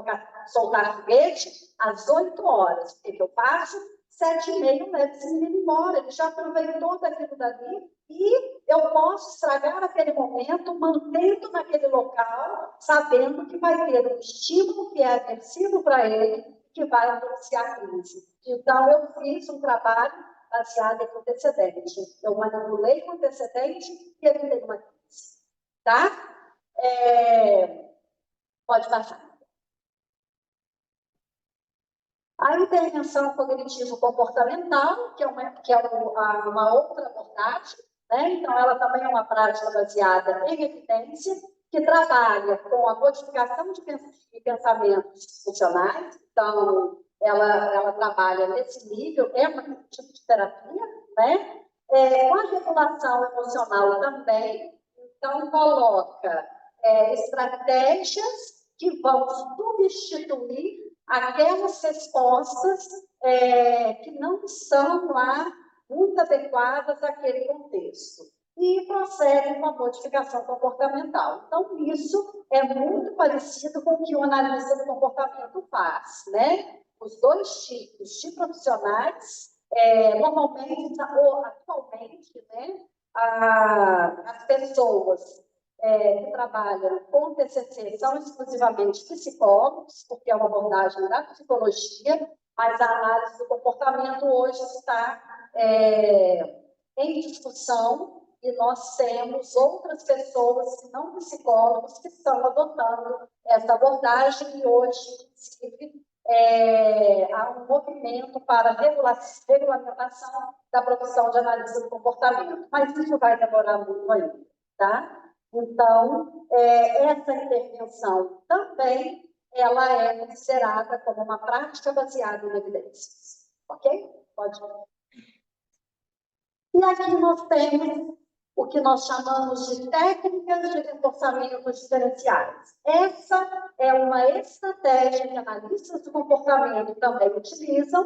soltar foguete? Às 8 horas. O que eu faço? 7h30, leva esse menino embora. Ele já aproveitou daquilo dali e eu posso estragar aquele momento mantendo naquele local, sabendo que vai ter um estímulo que é agressivo para ele, que vai iniciar a crise. Então, eu fiz um trabalho baseado em antecedente. Eu manipulei o antecedente e evitei uma crise. Tá? Pode passar. A intervenção cognitivo-comportamental, que é uma outra abordagem, né? Então, ela também é uma prática baseada em evidência, que trabalha com a modificação de pensamentos funcionais. Então, ela trabalha nesse nível, é um tipo de terapia, né? Com a regulação emocional também. Então, coloca estratégias que vão substituir aquelas respostas que não são lá muito adequadas àquele contexto. E procede com a modificação comportamental. Então, isso é muito parecido com o que o analista do comportamento faz, né? Os dois tipos de profissionais, normalmente, ou atualmente, né, as pessoas que trabalham com TCC são exclusivamente psicólogos, porque é uma abordagem da psicologia, mas a análise do comportamento hoje está em discussão e nós temos outras pessoas, que não psicólogos, que estão adotando essa abordagem e hoje, inclusive, há um movimento para regulamentação da profissão de análise do comportamento, mas isso vai demorar muito ainda, tá? Então, essa intervenção também ela é considerada como uma prática baseada em evidências. Ok? Pode ir. E aqui nós temos o que nós chamamos de técnicas de reforçamento diferenciais. Essa é uma estratégia que analistas do comportamento também utilizam,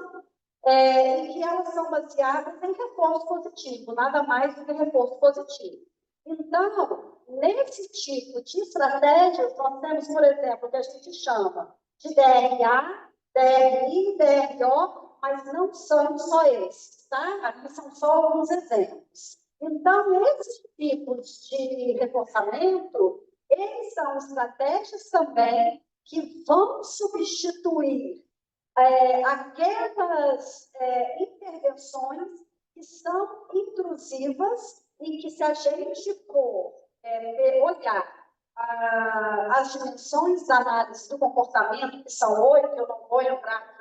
e que elas são baseadas em reforço positivo, nada mais do que reforço positivo. Então, nesse tipo de estratégias, nós temos, por exemplo, o que a gente chama de DRA, DRI, DRO, mas não são só esses, tá? Aqui são só alguns exemplos. Então, esses tipos de reforçamento, eles são estratégias também que vão substituir aquelas intervenções que são intrusivas e que, se a gente for olhar as dimensões da análise do comportamento, que são 8, eu não vou entrar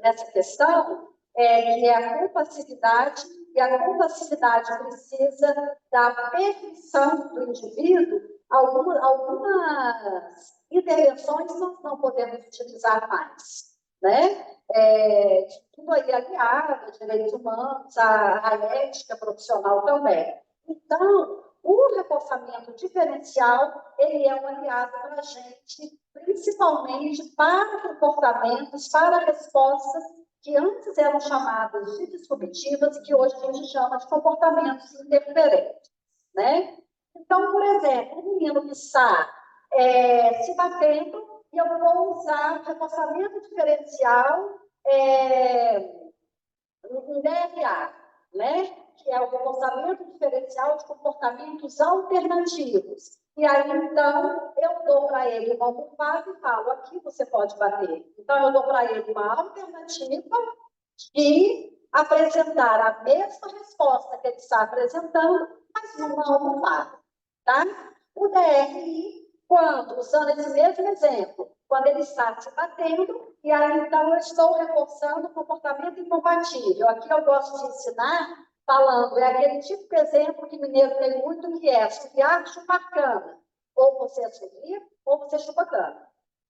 nessa questão, que é a compassividade, e a compassividade precisa da permissão do indivíduo. Algumas intervenções nós não podemos utilizar mais, né? Tudo aí aliado, direitos humanos, a ética profissional também. Então, o reforçamento diferencial, ele é um aliado para a gente, principalmente para comportamentos, para respostas que antes eram chamadas de disruptivas, que hoje a gente chama de comportamentos interferentes, né? Então, por exemplo, um menino que está se batendo, e eu vou usar reforçamento diferencial em DRA, né? Que é o reforçamento diferencial de comportamentos alternativos. E aí, então, eu dou para ele uma almofada e falo, aqui você pode bater. Então, eu dou para ele uma alternativa de apresentar a mesma resposta que ele está apresentando, mas numa almofada, tá? O DRI, quando, usando esse mesmo exemplo, quando ele está se batendo, e aí então eu estou reforçando o comportamento incompatível. Aqui eu gosto de ensinar falando, é aquele tipo de exemplo que mineiro tem muito, que é assoviar, chupar cana. Ou você assovia, ou você chupa cana,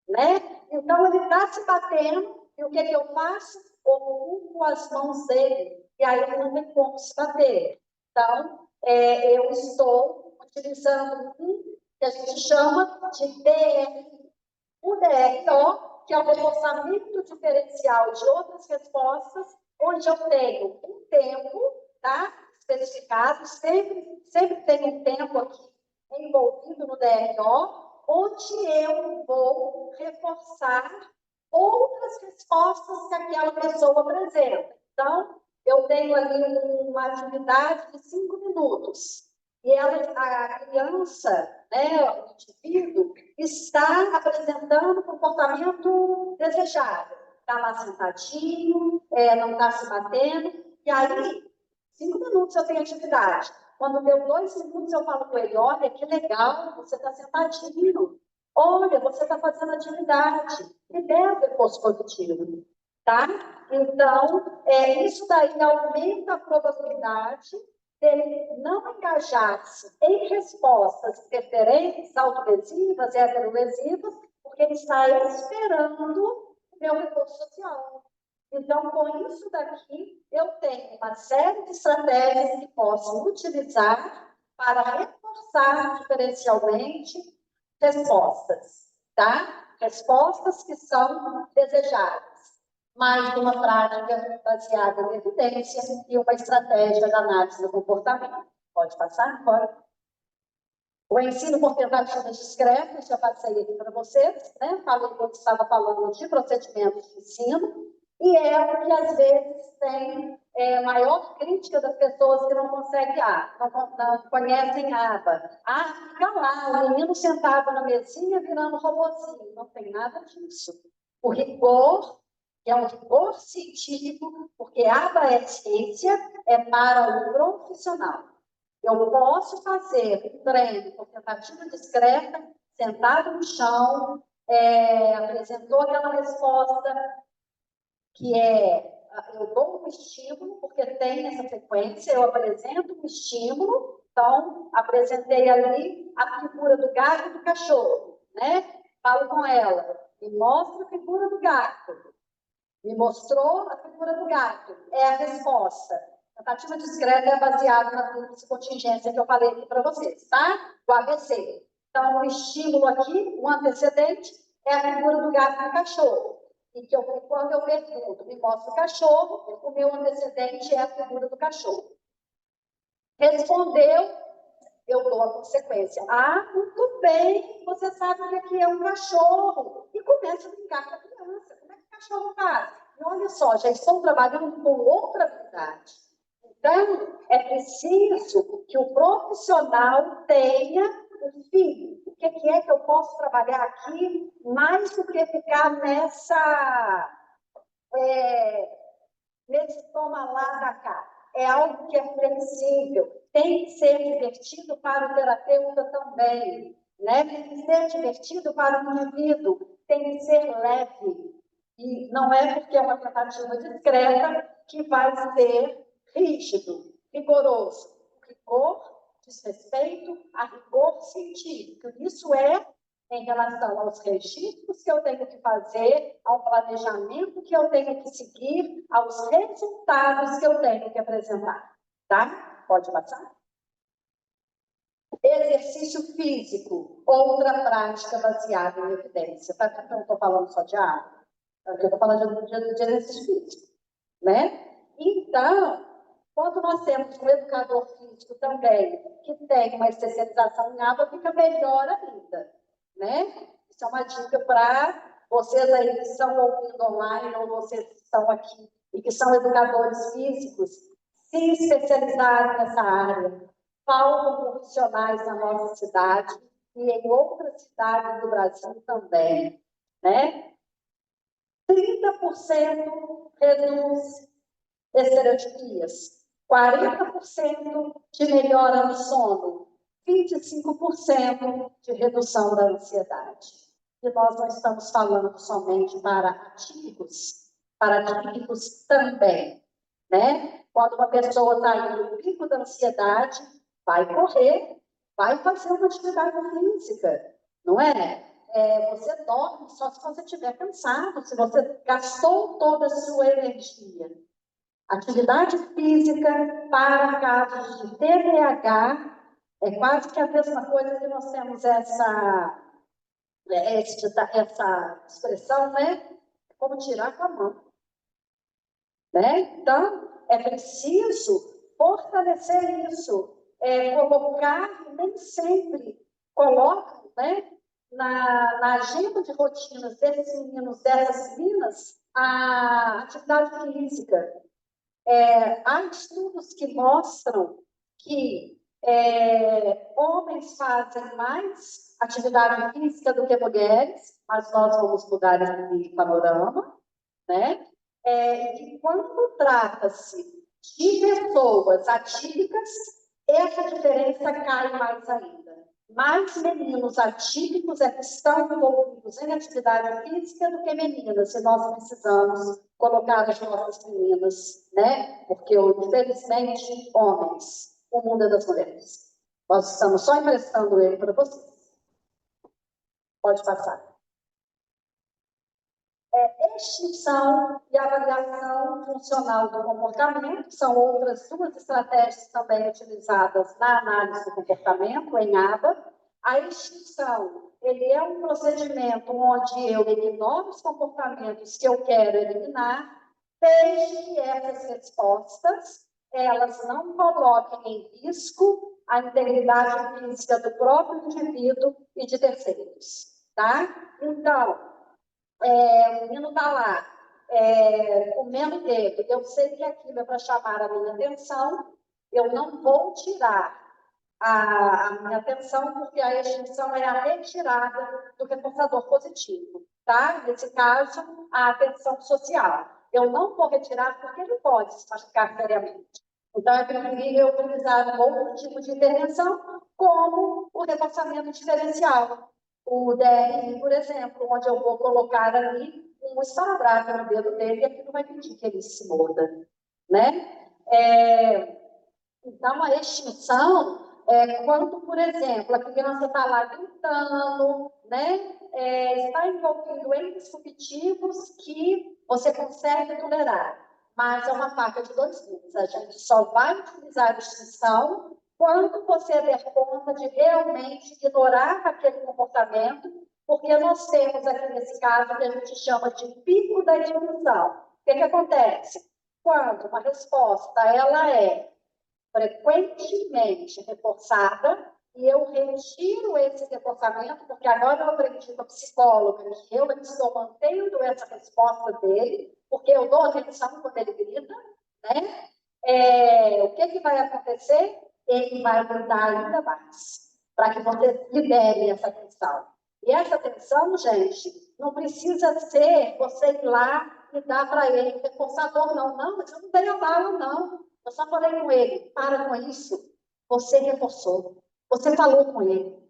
né? Então ele está se batendo, e o que eu faço? Ocupo as mãos dele, e aí ele não tem como se bater. Então, eu estou utilizando que a gente chama de DRI. O DRO, que é o reforçamento diferencial de outras respostas, onde eu tenho um tempo, tá? Especificado, sempre tem um tempo aqui envolvido no DRO, onde eu vou reforçar outras respostas que aquela pessoa apresenta. Então, eu tenho ali uma atividade de 5 minutos. E a criança, né, o indivíduo, está apresentando comportamento desejado. Está lá sentadinho, não está se batendo. E aí, 5 minutos eu tenho atividade. Quando deu 2 minutos, eu falo com ele, olha, que legal, você está sentadinho. Olha, você está fazendo atividade. Libera o reforço positivo, tá? Então, isso daí aumenta a probabilidade dele não engajar-se em respostas preferentes, autolesivas e heterolesivas, porque ele está esperando o meu reforço social. Então, com isso daqui, eu tenho uma série de estratégias que posso utilizar para reforçar diferencialmente respostas, tá? Respostas que são desejadas, mais uma prática baseada em evidência e uma estratégia de análise do comportamento. Pode passar? Pode. O ensino por tentativas discretas, já passei aqui para vocês, né? Falei quando estava falando de procedimentos de ensino, e é o que às vezes tem maior crítica das pessoas que não conseguem não conhecem aba. Fica lá, o menino sentado na mesinha virando robozinho. Não tem nada disso. O rigor, que é um rigor científico, porque aba é ciência, é para o profissional. Eu posso fazer um treino por tentativa discreta, sentado no chão, apresentou aquela resposta que eu dou um estímulo, porque tem essa sequência, eu apresento um estímulo, então, apresentei ali a figura do gato e do cachorro, né? Falo com ela, me mostra a figura do gato. Me mostrou a figura do gato, é a resposta. A tentativa discreta é baseada na contingência que eu falei aqui para vocês, tá? O ABC. Então, o estímulo aqui, o antecedente, é a figura do gato e do cachorro. E quando eu pergunto, me mostra o cachorro, o meu antecedente é a figura do cachorro. Respondeu, eu dou a consequência. Muito bem, você sabe o que é um cachorro. E começa a brincar com a criança. Como é que o cachorro faz? E olha só, já estou trabalhando com outra habilidade. Então, é preciso que o profissional tenha o fim. O que é que eu posso trabalhar aqui, mais do que ficar nesse toma lá da cá. É algo que é flexível, tem que ser divertido para o terapeuta também, né? Tem que ser divertido para o indivíduo, tem que ser leve. E não é porque é uma tentativa discreta que vai ser rígido, rigoroso. Rigor diz respeito a rigor científico. Isso é em relação aos registros que eu tenho que fazer, ao planejamento que eu tenho que seguir, aos resultados que eu tenho que apresentar. Tá? Pode passar? Exercício físico, outra prática baseada em evidência. Tá? Eu não estou falando só de água, eu estou falando de exercício físico. Né? Então, quando nós temos um educador físico também, que tem uma especialização em água, fica melhor ainda. Né? Isso é uma dica para vocês aí que estão ouvindo online ou vocês que estão aqui e que são educadores físicos, se especializarem nessa área. Faltam profissionais na nossa cidade e em outras cidades do Brasil também. Né? 30% reduz estereotipias, 40% de melhora no sono, 25% de redução da ansiedade. E nós não estamos falando somente para atípicos também, né? Quando uma pessoa está indo no pico da ansiedade, vai correr, vai fazer uma atividade física, não é? Você dorme só se você estiver cansado, se você gastou toda a sua energia. Atividade física para casos de TDAH é quase que a mesma coisa que nós temos essa expressão, né? Como tirar com a mão. Né? Então, é preciso fortalecer isso, colocar, nem sempre colocam, né, na agenda de rotinas desses meninos, dessas meninas, a atividade física. Há estudos que mostram que homens fazem mais atividade física do que mulheres, mas nós vamos mudar esse panorama, né? E quando trata-se de pessoas atípicas, essa diferença cai mais ainda. Mais meninos atípicos que estão envolvidos em atividade física do que meninas, e nós precisamos colocar as nossas meninas, né? Porque, infelizmente, homens, o mundo é das mulheres. Nós estamos só emprestando ele para vocês. Pode passar. Extinção e avaliação funcional do comportamento são outras duas estratégias também utilizadas na análise do comportamento, em ABA. A extinção, ele é um procedimento onde eu ignoro os comportamentos que eu quero eliminar, desde que essas respostas, elas não coloquem em risco a integridade física do próprio indivíduo e de terceiros, tá? Então, o menino está lá, comendo dele, eu sei que aquilo é para chamar a minha atenção, eu não vou tirar a minha atenção, porque a extinção é a retirada do reforçador positivo, tá? Nesse caso, a atenção social. Eu não vou retirar porque ele pode se machucar seriamente. Então, é preferível utilizar um outro tipo de intervenção, como o reforçamento diferencial. O DRI, por exemplo, onde eu vou colocar ali um esparadrapo no dedo dele e aquilo vai pedir que ele se morda, né? Então, a extinção é quando, por exemplo, a criança está lá gritando, né? Está envolvido em disruptivos que você consegue tolerar, mas é uma faca de dois gumes. A gente só vai utilizar a extinção quando você der conta de realmente ignorar aquele comportamento, porque nós temos aqui nesse caso que a gente chama de pico da extinção. O que acontece? Quando uma resposta ela é frequentemente reforçada, e eu retiro esse reforçamento, porque agora eu aprendi com a psicóloga que eu estou mantendo essa resposta dele, porque eu dou atenção quando ele grita, né? O que vai acontecer? Ele vai gritar ainda mais, para que você libere essa tensão. E essa tensão, gente, não precisa ser você ir lá e dar para ele reforçador, não. Não, mas eu não dei a bala, não. Eu só falei com ele, para com isso. Você reforçou. Você falou com ele.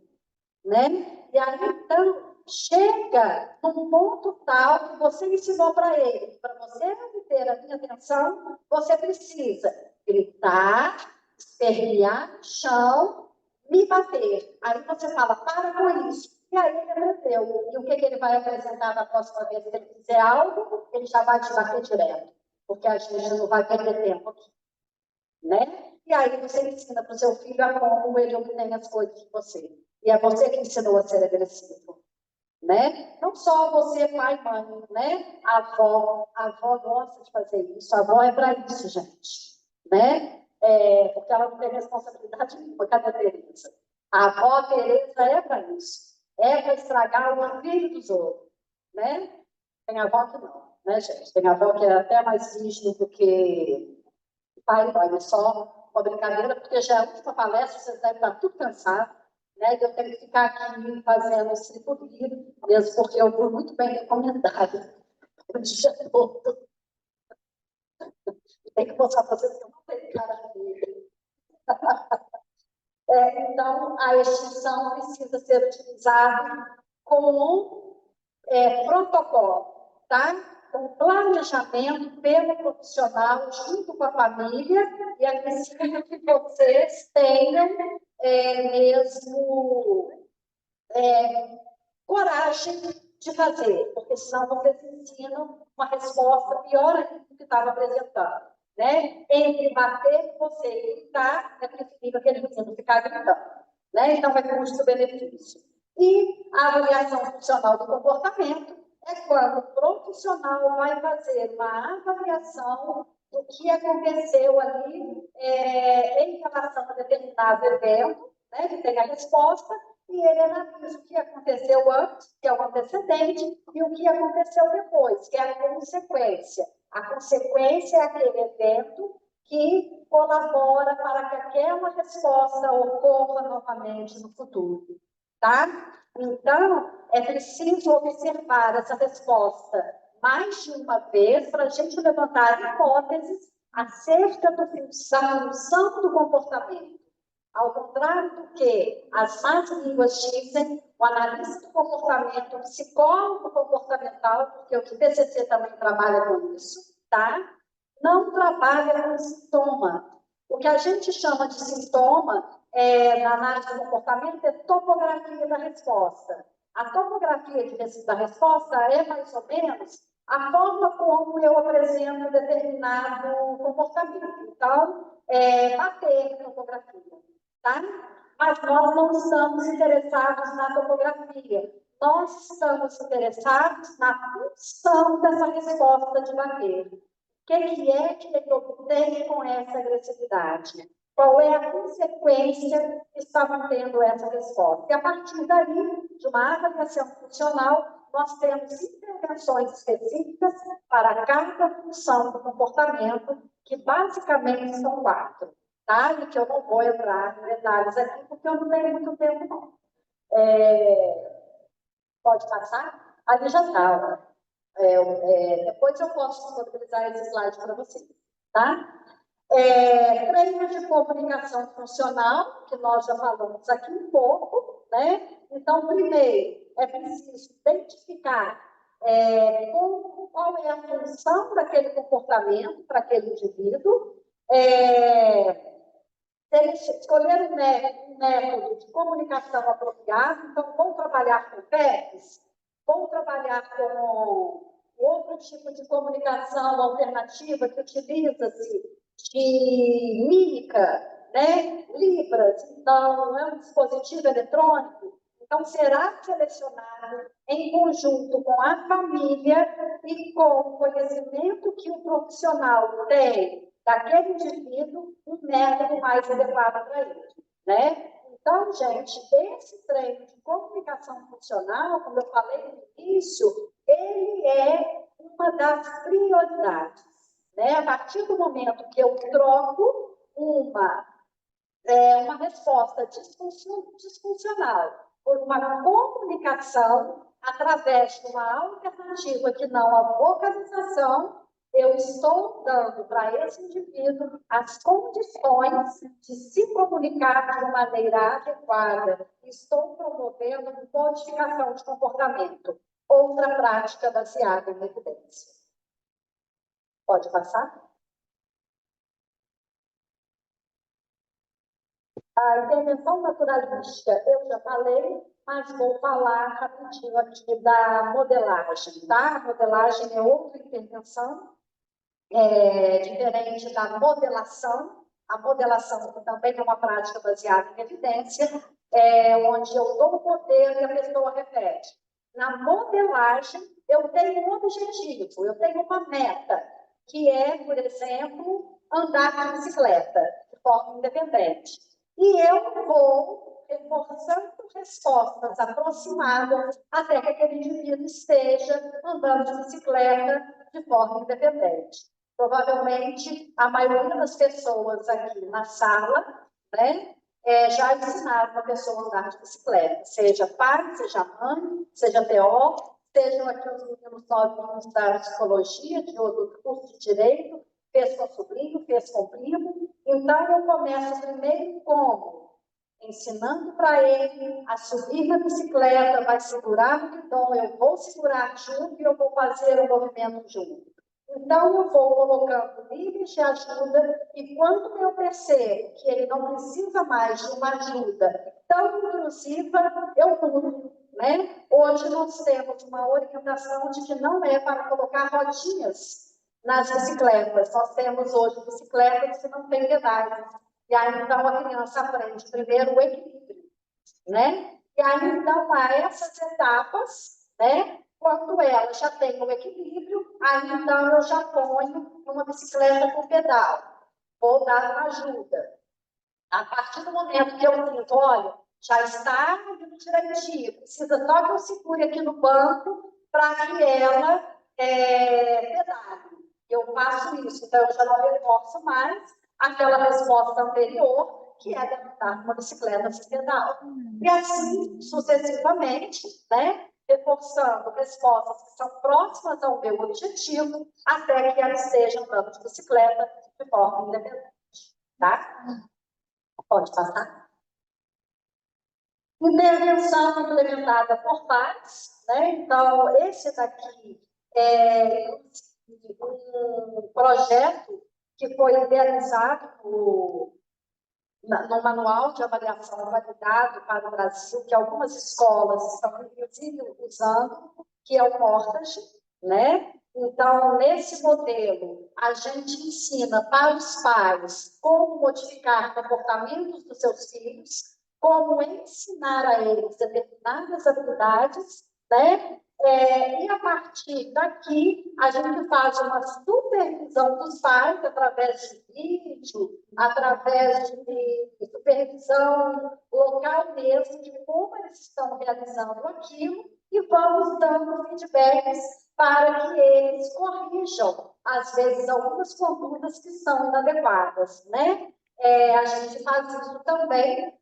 Né? E aí, então, chega num ponto tal que você ensinou para ele. Para você ter a minha atenção, você precisa gritar, espernear no chão, me bater. Aí você fala, para com isso. E aí ele aprendeu. E o que ele vai apresentar na próxima vez que ele fizer algo, ele já vai te bater direto. Porque a gente não vai perder tempo aqui. Né? E aí você ensina para o seu filho a como ele obtém as coisas de você. E é você que ensinou a ser agressivo. Né? Não só você, pai e mãe, né? A avó gosta de fazer isso, a avó é para isso, gente. Né? Porque ela não tem responsabilidade nenhuma, cadê a Tereza? A avó Tereza é para isso. É para estragar o filho dos outros. Né? Tem avó que não, né, gente? Tem avó que é até mais rígido do que pai e mãe, é só uma brincadeira, porque já é a última palestra, vocês devem estar tudo cansados, né? Eu tenho que ficar aqui fazendo esse livro, mesmo porque eu fui muito bem recomendada o dia todo. Tem que mostrar para vocês que eu não tenho cara feia. Então, a extinção precisa ser utilizada com protocolo, tá? Com planejamento pelo profissional, junto com a família, e é preciso que vocês tenham mesmo coragem de fazer, porque senão vocês ensinam uma resposta pior ainda do que estava apresentando. Né? Entre bater você e gritar, é preferível aquele menino ficar gritando. Né? Então, vai custo-benefício. E a avaliação funcional do comportamento é quando o profissional vai fazer uma avaliação do que aconteceu ali em relação a determinado evento, né? Que tem a resposta, e ele analisa o que aconteceu antes, que é o antecedente, e o que aconteceu depois, que é a consequência. A consequência é aquele evento que colabora para que aquela resposta ocorra novamente no futuro, tá? Então, é preciso observar essa resposta mais de uma vez para a gente levantar hipóteses acerca da função do comportamento. Ao contrário do que as más línguas dizem, o analista do comportamento, o psicólogo comportamental, porque o TCC também trabalha com isso, tá? Não trabalha com sintoma. O que a gente chama de sintoma, na análise do comportamento, é topografia da resposta. A topografia da resposta é, mais ou menos, a forma como eu apresento determinado comportamento. Então, bater na topografia. Tá? Mas nós não estamos interessados na topografia. Nós estamos interessados na função dessa resposta de bater. O que é que ele obtém com essa agressividade? Qual é a consequência que está tendo essa resposta? E a partir daí, de uma avaliação funcional, nós temos intervenções específicas para cada função do comportamento, que basicamente são 4. Tá? E que eu não vou entrar em detalhes aqui, porque eu não tenho muito tempo, não. Pode passar? Ali já está. Depois eu posso disponibilizar esse slide para vocês. Tá? Treino de comunicação funcional, que nós já falamos aqui um pouco. Né? Então, primeiro, é preciso identificar qual é a função daquele comportamento para aquele indivíduo. Escolher um método de comunicação apropriado, então, vão trabalhar com PECs, vão trabalhar com outro tipo de comunicação alternativa que utiliza-se de mímica, né? Libras, então, é um dispositivo eletrônico, então, será selecionado em conjunto com a família e com o conhecimento que o profissional tem daquele indivíduo, um método mais adequado para ele, né? Então, gente, esse treino de comunicação funcional, como eu falei no início, ele é uma das prioridades, né? A partir do momento que eu troco uma resposta disfuncional por uma comunicação através de uma alternativa que não a vocalização, eu estou dando para esse indivíduo as condições de se comunicar de uma maneira adequada. Estou promovendo modificação de comportamento. Outra prática baseada em evidência. Pode passar? A intervenção naturalística, eu já falei, mas vou falar rapidinho aqui da modelagem, tá? A modelagem é outra intervenção, diferente da modelação. A modelação também é uma prática baseada em evidência, onde eu dou o poder e a pessoa repete. Na modelagem, eu tenho um objetivo, eu tenho uma meta, que é, por exemplo, andar de bicicleta de forma independente. E eu vou reforçando respostas aproximadas até que aquele indivíduo esteja andando de bicicleta de forma independente. Provavelmente, a maioria das pessoas aqui na sala, né, já ensinaram a pessoa a andar de bicicleta, seja pai, seja mãe, seja TO, sejam aqui os meninos novinhos da psicologia, de outro curso de direito, fez com o sobrinho, fez com o primo. Então, eu começo primeiro como? Ensinando para ele a subir na bicicleta, vai segurar no guidão, eu vou segurar junto e eu vou fazer o movimento junto. Então, eu vou colocando níveis de ajuda e quando eu percebo que ele não precisa mais de uma ajuda tão intrusiva, eu mudo, né? Hoje nós temos uma orientação de que não é para colocar rodinhas nas bicicletas. Nós temos hoje bicicletas que não têm pedais. E aí, então, a criança aprende primeiro o equilíbrio, né? E aí, então, há essas etapas, né? Quando ela já tem o equilíbrio, aí, então, eu já ponho uma bicicleta com pedal. Vou dar uma ajuda. A partir do momento que eu sinto, olha, já está indo direitinho, precisa só que eu segure aqui no banco para que ela pedale. Eu faço isso, então eu já não reforço mais aquela resposta anterior, que é dar uma bicicleta sem pedal. E assim, sucessivamente, né, reforçando respostas que são próximas ao meu objetivo, até que elas estejam andando de bicicleta de forma independente. Tá? Pode passar. Intervenção implementada por pares, né? Então, esse daqui é um projeto que foi idealizado no Manual de Avaliação Validado para o Brasil, que algumas escolas estão, inclusive, usando, que é o Portage, né? Então, nesse modelo, a gente ensina para os pais como modificar comportamentos dos seus filhos, como ensinar a eles determinadas habilidades, né? E a partir daqui, a gente faz uma supervisão dos pais através de vídeo, através de supervisão local mesmo, de como eles estão realizando aquilo, e vamos dando feedbacks para que eles corrijam, às vezes, algumas condutas que são inadequadas, né? A gente faz isso também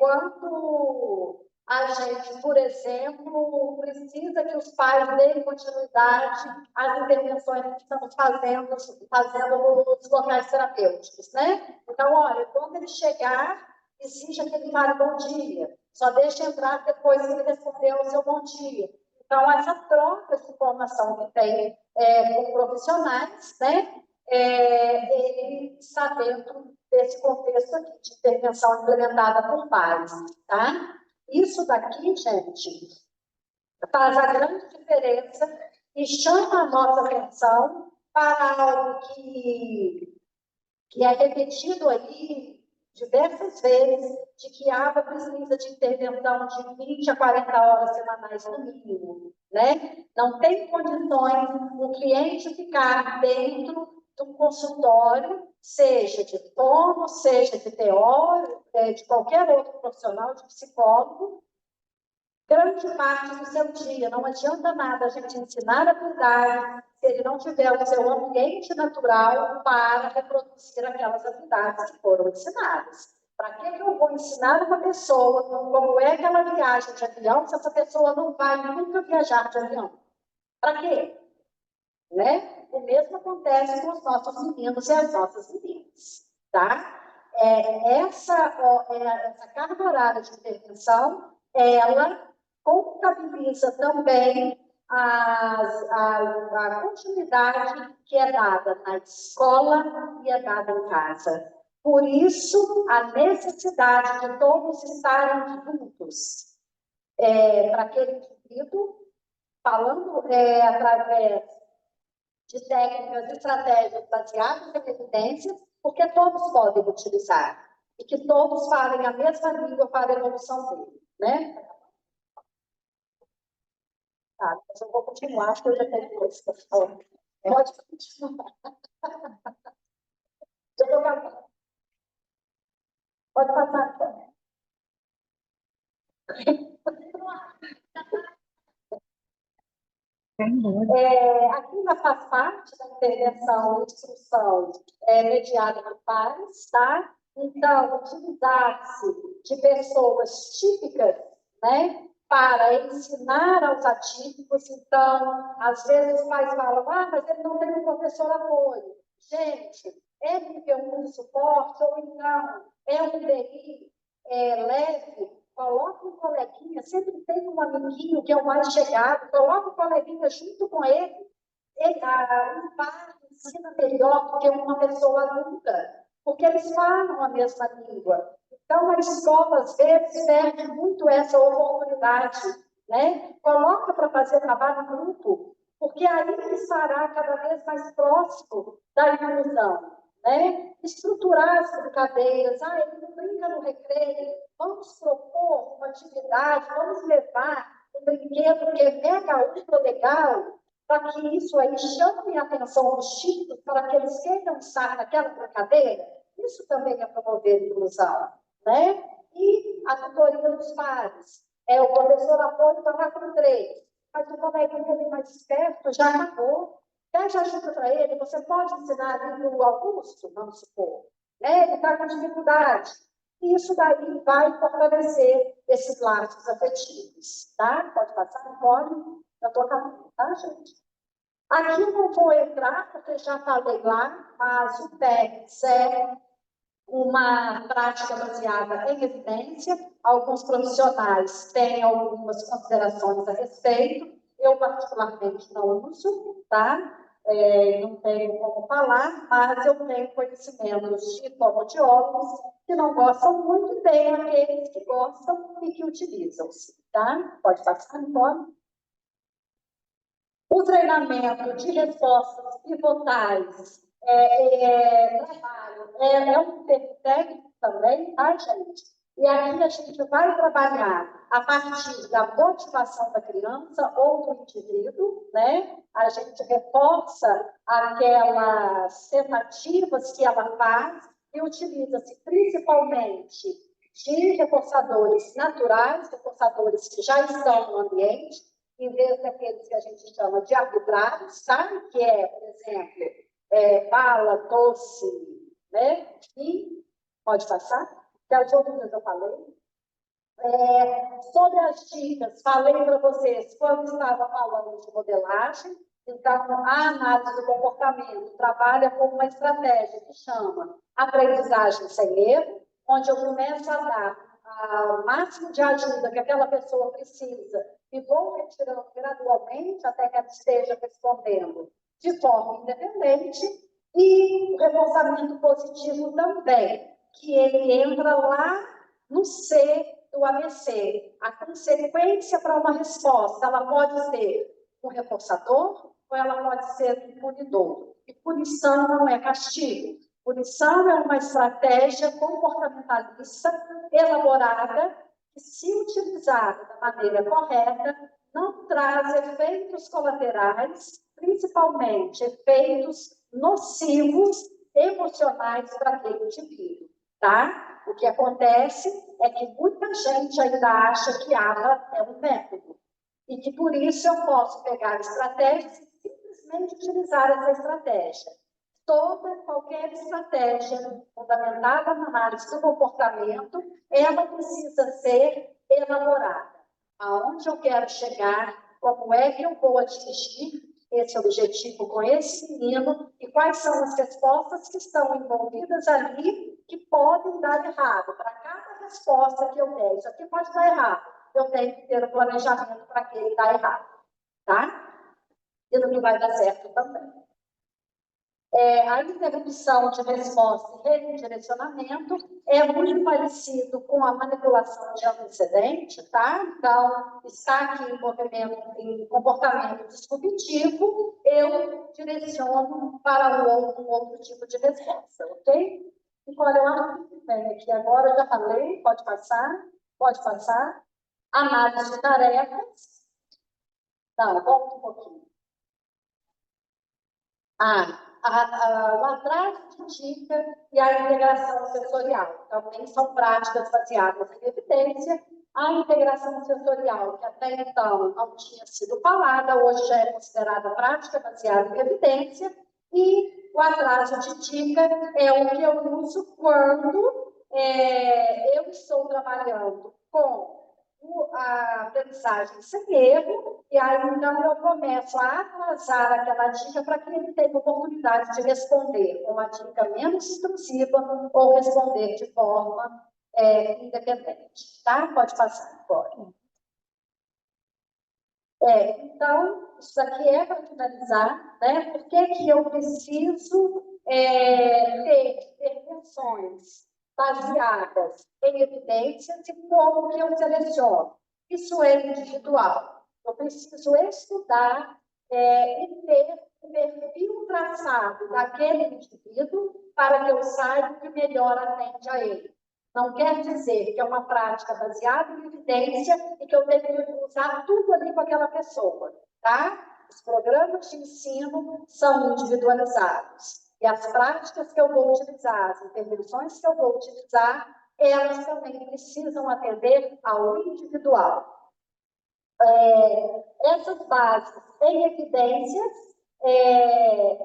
quando a gente, por exemplo, precisa que os pais deem continuidade às intervenções que estamos fazendo nos locais terapêuticos, né? Então, olha, quando ele chegar, exija que ele fale bom dia. Só deixe entrar depois que ele respondeu o seu bom dia. Então, essa troca de informação que tem com profissionais, né? Ele está dentro desse contexto aqui de intervenção implementada por pares, tá? Isso daqui, gente, faz a grande diferença e chama a nossa atenção para algo que é repetido aí diversas vezes, de que a ABA precisa de intervenção de 20 a 40 horas semanais no mínimo, né? Não tem condições o cliente ficar dentro do consultório, seja de fono, seja de teórico, de qualquer outro profissional, de psicólogo, grande parte do seu dia. Não adianta nada a gente ensinar a cuidar se ele não tiver o seu ambiente natural para reproduzir aquelas habilidades que foram ensinadas. Para que eu vou ensinar uma pessoa como é que ela viaja de avião se essa pessoa não vai nunca viajar de avião? Para quê? Né? O mesmo acontece com os nossos meninos e as nossas meninas, tá? Essa carga horária de intervenção, ela contabiliza também a continuidade que é dada na escola e é dada em casa. Por isso, a necessidade de todos estarem juntos para aquele indivíduo, falando através de técnicas e estratégias baseadas em evidências, porque todos podem utilizar e que todos falem a mesma língua para a evolução dele, né? Tá, mas eu vou continuar, porque eu já tenho coisa para falar. Pode continuar. Já estou acabando. Pode passar também. Aqui faz parte da intervenção e instrução mediada por pares, tá? Então, utilizar-se de pessoas típicas, né? Para ensinar aos atípicos. Então, às vezes os pais falam, mas ele não tem um professor apoio. Gente, é nível 1 de suporte, ou então é um DI leve, coloca um coleguinha, sempre tem um amiguinho que é o mais chegado, coloca o coleguinha junto com ele, um par ensina melhor do que uma pessoa adulta, porque eles falam a mesma língua. Então, a escola, às vezes, perde muito essa oportunidade, né? Coloca para fazer trabalho em grupo, porque aí ele estará cada vez mais próximo da inclusão, né? Estruturar as brincadeiras, ele não brinca no recreio, vamos propor uma atividade, vamos levar um brinquedo que é mega ultra legal, para que isso aí chame a atenção dos chicos, para que eles queiram estar naquela brincadeira. Isso também é promover a inclusão, né? E a tutoria dos pares. O professor apoio está com 3, mas o coleguinha ali mais esperto já acabou. Pede ajuda para ele, você pode ensinar ali no Augusto, vamos supor. Né? Ele está com dificuldade. E isso daí vai fortalecer esses laços afetivos, tá? Pode passar? Pode. Eu estou acabando, tá, gente? Aqui eu não vou entrar, porque já falei lá, mas o PECS é uma prática baseada em evidência. Alguns profissionais têm algumas considerações a respeito. Eu, particularmente, não uso, tá? Não tenho como falar, mas eu tenho conhecimentos de fonoaudiólogos que não gostam muito, e tem aqueles que gostam e que utilizam, tá? Pode passar, então. O treinamento de respostas pivotais trabalho, um termo técnico também, tá, gente? E aqui a gente vai trabalhar a partir da motivação da criança ou do indivíduo, né? A gente reforça aquelas tentativas que ela faz e utiliza-se principalmente de reforçadores naturais, reforçadores que já estão no ambiente, em vez daqueles que a gente chama de arbitrários, sabe? Que é, por exemplo, bala, doce, né? E pode passar, que as outras eu falei. Sobre as dicas, falei para vocês quando estava falando de modelagem. Então, a análise do comportamento trabalha com uma estratégia que chama aprendizagem sem erro, onde eu começo a dar o máximo de ajuda que aquela pessoa precisa e vou retirando gradualmente até que ela esteja respondendo de forma independente. E o reforçamento positivo também, que ele entra lá no C do ABC. A consequência para uma resposta, ela pode ser um reforçador ou ela pode ser um punidor. E punição não é castigo. Punição é uma estratégia comportamentalista elaborada que, se utilizada da maneira correta, não traz efeitos colaterais, principalmente efeitos nocivos emocionais para aquele indivíduo, tá? O que acontece é que muita gente ainda acha que ABA é um método e que por isso eu posso pegar estratégias e simplesmente utilizar essa estratégia. Qualquer estratégia fundamentada na análise do comportamento, ela precisa ser elaborada. Aonde eu quero chegar, como é que eu vou atingir esse objetivo com esse menino e quais são as respostas que estão envolvidas ali que podem dar errado. Para cada resposta que eu der, isso aqui pode dar errado, eu tenho que ter um planejamento para que ele dê errado, tá? E no que vai dar certo também. A interrupção de resposta e redirecionamento é muito parecido com a manipulação de antecedente, tá? Então, está aqui em comportamento disruptivo, eu direciono para um outro tipo de resposta, ok? E qual é o artigo que tem aqui agora? Eu já falei, pode passar, pode passar. Análise de tarefas. Não, volta um pouquinho. O atraso de dica e a integração sensorial. Também são práticas baseadas em evidência. A integração sensorial, que até então não tinha sido falada, hoje já é considerada prática baseada em evidência. E o atraso de dica é o que eu uso quando eu estou trabalhando com a aprendizagem sem erro E aí, então, eu começo a atrasar aquela dica para que ele tenha oportunidade de responder com uma dica menos intrusiva ou responder de forma independente. Tá? Pode passar agora. Então, isso aqui é para finalizar, né? Por que eu preciso ter intervenções baseadas em evidências e como que eu seleciono? Isso é individual. Eu preciso estudar e ter o perfil traçado daquele indivíduo para que eu saiba o que melhor atende a ele. Não quer dizer que é uma prática baseada em evidência e que eu tenho que usar tudo ali com aquela pessoa, tá? Os programas de ensino são individualizados. E as práticas que eu vou utilizar, as intervenções que eu vou utilizar, elas também precisam atender ao individual. Essas bases em evidências,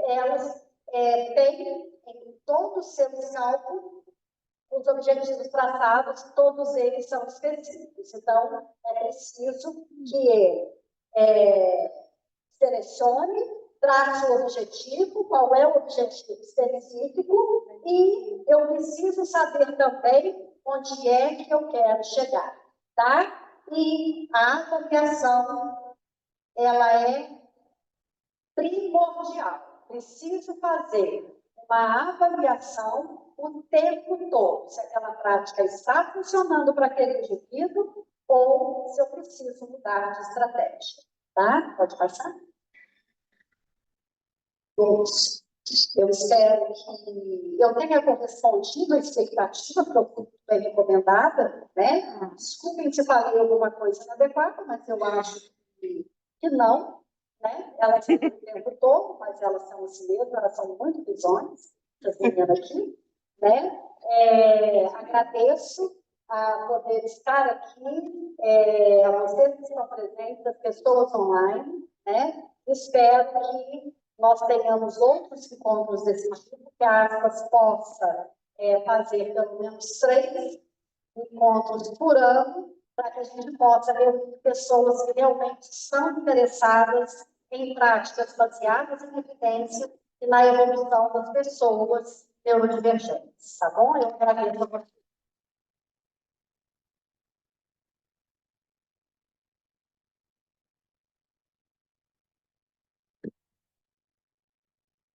elas têm em todos os seus cálculos os objetivos traçados, todos eles são específicos. Então, é preciso que ele selecione, trace o objetivo, qual é o objetivo específico, e eu preciso saber também onde é que eu quero chegar, tá? E a avaliação, ela é primordial. Preciso fazer uma avaliação o tempo todo, se aquela prática está funcionando para aquele indivíduo ou se eu preciso mudar de estratégia. Tá? Pode passar? Eu espero que eu tenha correspondido à expectativa, porque eu fui bem recomendada, né? Desculpem se falei alguma coisa inadequada, mas eu acho que não, né? Elas são o tempo todo, mas elas são assim mesmo, elas são muito visões, essas meninas aqui, né? Agradeço a poder estar aqui, a vocês que estão presentes, as pessoas online, né? Espero que nós tenhamos outros encontros desse tipo, que a Aspas possa fazer pelo menos 3 encontros por ano, para que a gente possa reunir pessoas que realmente são interessadas em práticas baseadas em evidência e na evolução das pessoas neurodivergentes, tá bom? Eu agradeço a você.